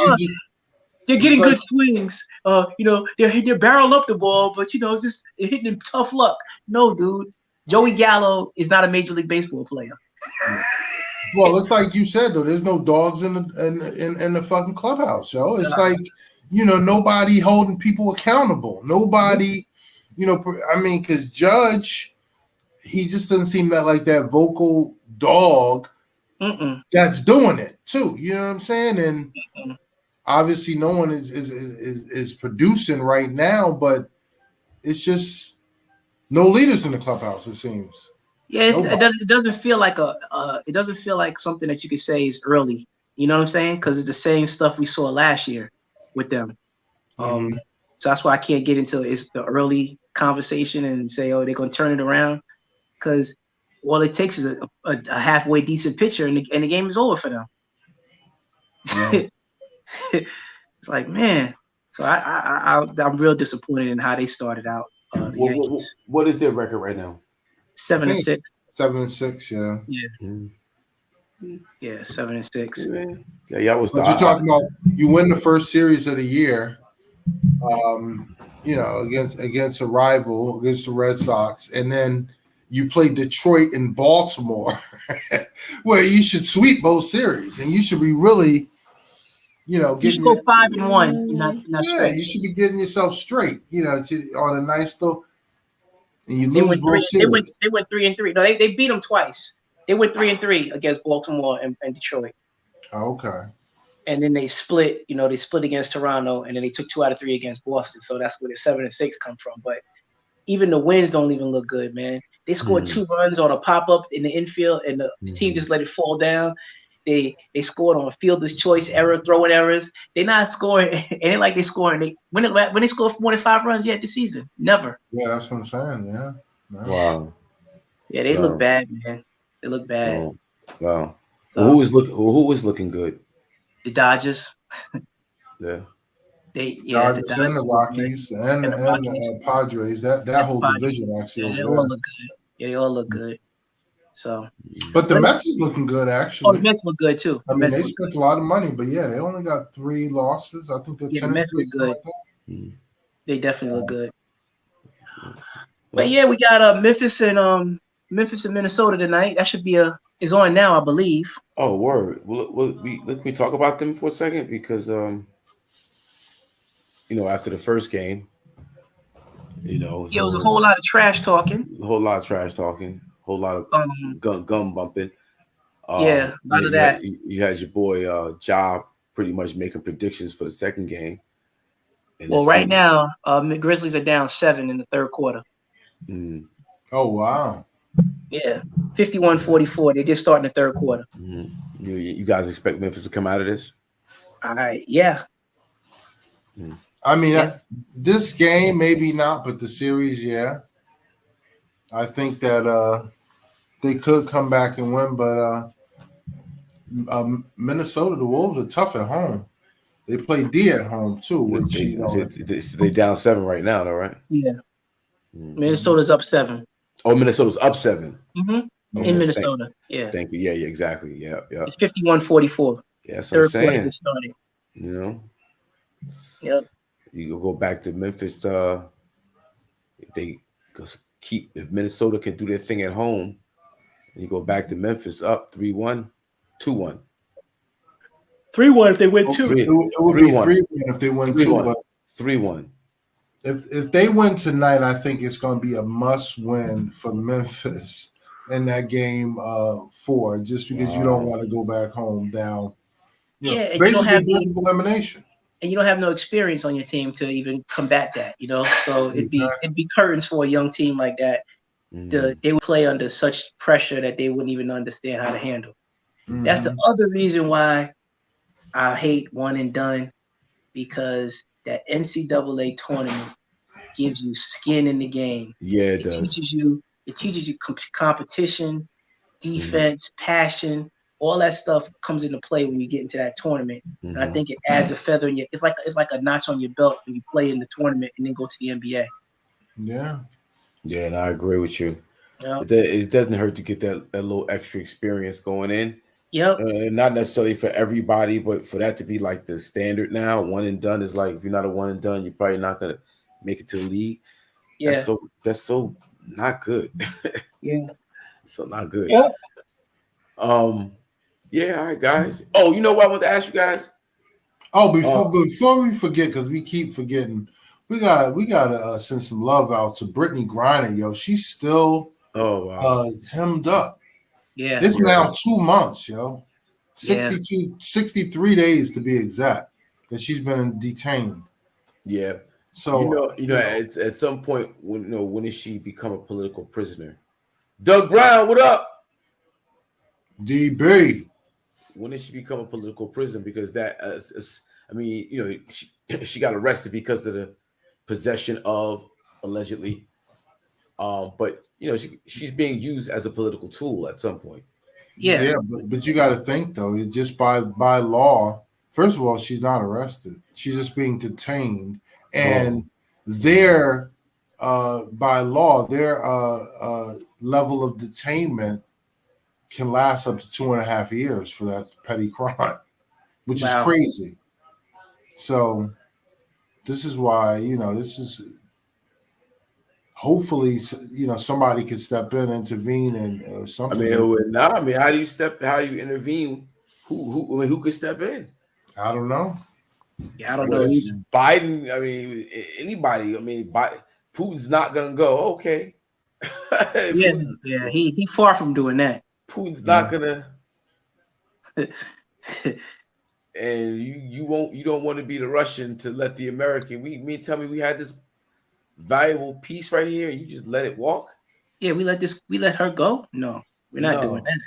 they're getting good swings. They're barrel up the ball, but it's just hitting them tough luck. No, dude. Joey Gallo is not a Major League Baseball player. Well, it's like you said though. There's no dogs in the fucking clubhouse, yo. It's like nobody holding people accountable. Nobody, because Judge, he just doesn't seem like that vocal dog that's doing it too. You know what I'm saying? And obviously, no one is producing right now, but it's just no leaders in the clubhouse. It seems. Yeah, it doesn't feel like something that you could say is early. You know what I'm saying? Because it's the same stuff we saw last year with them. So that's why I can't get into it's the early conversation and say, oh, they're gonna turn it around. Because all it takes is a halfway decent pitcher, and the game is over for them. Yeah. It's like, man. So I'm real disappointed in how they started out. What is their record right now? 7-6. 7-6, yeah. Yeah, 7-6. Yeah, y'all was. But you're talking about you win the first series of the year, against a rival, against the Red Sox, and then you play Detroit and Baltimore, where you should sweep both series, and you should be really, getting. You should go 5-1. You should be getting yourself straight, on a nice little. And you lose both series. They went 3-3. No, they beat them twice. They went 3-3 against Baltimore and Detroit. Okay. And then they split. They split against Toronto, and then they took 2 out of 3 against Boston. So that's where the 7-6 come from. But even the wins don't even look good, man. They scored 2 runs on a pop up in the infield, and the team just let it fall down. They scored on a fielder's choice error, throwing errors. They're not scoring. It ain't like they're scoring. When they score more than 5 runs yet this season, never. Yeah, that's what I'm saying. Yeah. No. Wow. Yeah, they look bad, man. They look bad. Wow. Who was looking good? The Dodgers. Yeah. The Dodgers and the Rockies and the Padres. That whole division actually. Yeah, they all look good. Yeah, they all look good. So, but the Mets is looking good actually. Oh, the Mets look good too. They spent a lot of money, but yeah, they only got 3 losses. I think they're 10 the Mets look good. Like they definitely look good. But yeah, we got Memphis and Minnesota tonight. That should be is on now, I believe. Oh, word. Well, let me talk about them for a second because after the first game, it was a whole lot of trash talking. A whole lot of trash talking. Whole lot of gum bumping. Yeah, a lot of that. You had your boy Job pretty much making predictions for the second game. Well, right now, Grizzlies are down 7 in the third quarter. Mm. Oh, wow. Yeah, 51-44. They just start in the third quarter. Mm-hmm. You guys expect Memphis to come out of this? All right, yeah. I mean, this game, maybe not, but the series, yeah. I think that they could come back and win, but Minnesota, the Wolves are tough at home. They play D at home, too, which, they down 7 right now, though, right? Yeah. Mm-hmm. Minnesota's up 7. Oh, Minnesota's up 7. Mm-hmm. In Minnesota, Thank you. Yeah, exactly. Yeah. It's 51-44. Yeah, that's what I'm saying. Quarter started. You know? Yep. You go back to Memphis. If Minnesota can do their thing at home, you go back to Memphis up 3-1, 2-1. 3-1 if they win 2. It would be 3-1 if they win 2. But 3-1. If they win tonight, I think it's going to be a must win for Memphis in that game 4, just because you don't want to go back home down. Basically doing elimination. And you don't have no experience on your team to even combat that, So it'd be curtains for a young team like that. They would play under such pressure that they wouldn't even understand how to handle. That's the other reason why I hate one and done, because that NCAA tournament gives you skin in the game. Yeah, it does. It teaches you competition, defense, passion. All that stuff comes into play when you get into that tournament. And I think it adds a feather in your. It's like a notch on your belt when you play in the tournament and then go to the NBA. Yeah. Yeah, and I agree with you. Yep. It doesn't hurt to get that little extra experience going in. Yep. Not necessarily for everybody, but for that to be like the standard now, one and done is like, if you're not a one and done, you're probably not gonna make it to the league. Yeah. That's so not good. Yeah. So not good. Yep. Yeah, all right, guys. Oh, you know what I want to ask you guys? Oh, before we forget, because we keep forgetting, we gotta send some love out to Brittany Griner, yo. She's still hemmed up. Yeah. It's now 2 months, yo. 63 days to be exact, that she's been detained. Yeah. So at some point, when does she become a political prisoner? Doug Brown, what up? DB. When did she become a political prisoner? Because she got arrested because of the possession of, allegedly, but she's being used as a political tool at some point. Yeah, but you got to think though, it just by law. First of all, she's not arrested; she's just being detained, and by law, their level of detainment can last up to 2.5 years for that petty crime, which is crazy. So this is why, this is hopefully, somebody can step in, intervene, and something. How do you intervene? Who could step in? I don't know. Yeah, I don't know. Biden, anybody. Putin's not gonna go. Okay. Yeah, he far from doing that. Putin's not gonna. And you don't want to be the Russian to let the American. Tell me we had this valuable piece right here, and you just let it walk. Yeah, we let her go. No, we're not doing that.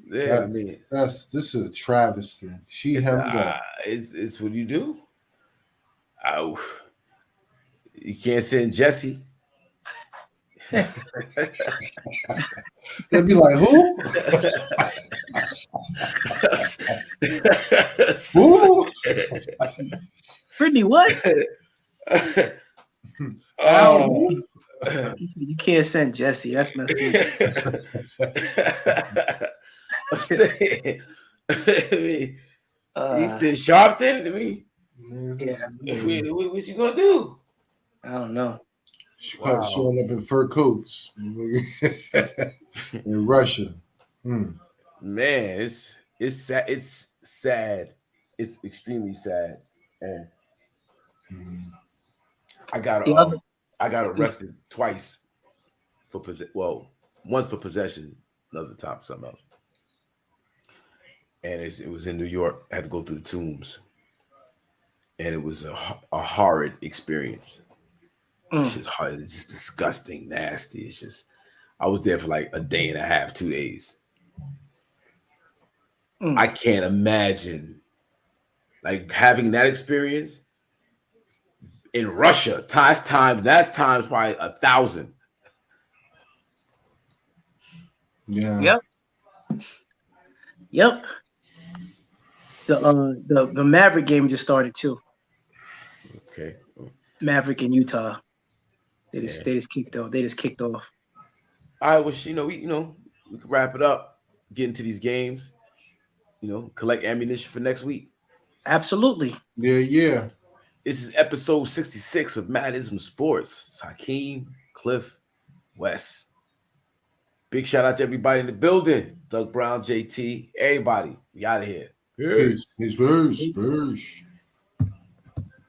Yeah, this is a travesty. She hemmed up. It's what you do. You can't send Jesse. They'd be like, who? Who? Brittany, what? You can't send Jesse. That's messed up. He said Sharpton to me. Yeah. What you gonna do? I don't know. Showing up in fur coats in Russia. Man, it's sad. It's sad. It's extremely sad. And I got arrested twice for once for possession, another time for something else. and it was in New York. I had to go through the tombs, and it was a horrid experience. It's just hard. It's just disgusting, nasty. It's just, I was there for like a day and a half, 2 days. I can't imagine like having that experience in Russia. That's times probably 1,000. Yeah. Yep. The Maverick game just started too. Okay. Maverick in Utah. They just kicked off. They just kicked off. I wish we could wrap it up, get into these games, collect ammunition for next week. Absolutely. Yeah. This is episode 66 of IZM Sports. It's Hakeem, Cliff, Wes. Big shout out to everybody in the building. Doug Brown, JT, everybody. We out of here. Peace.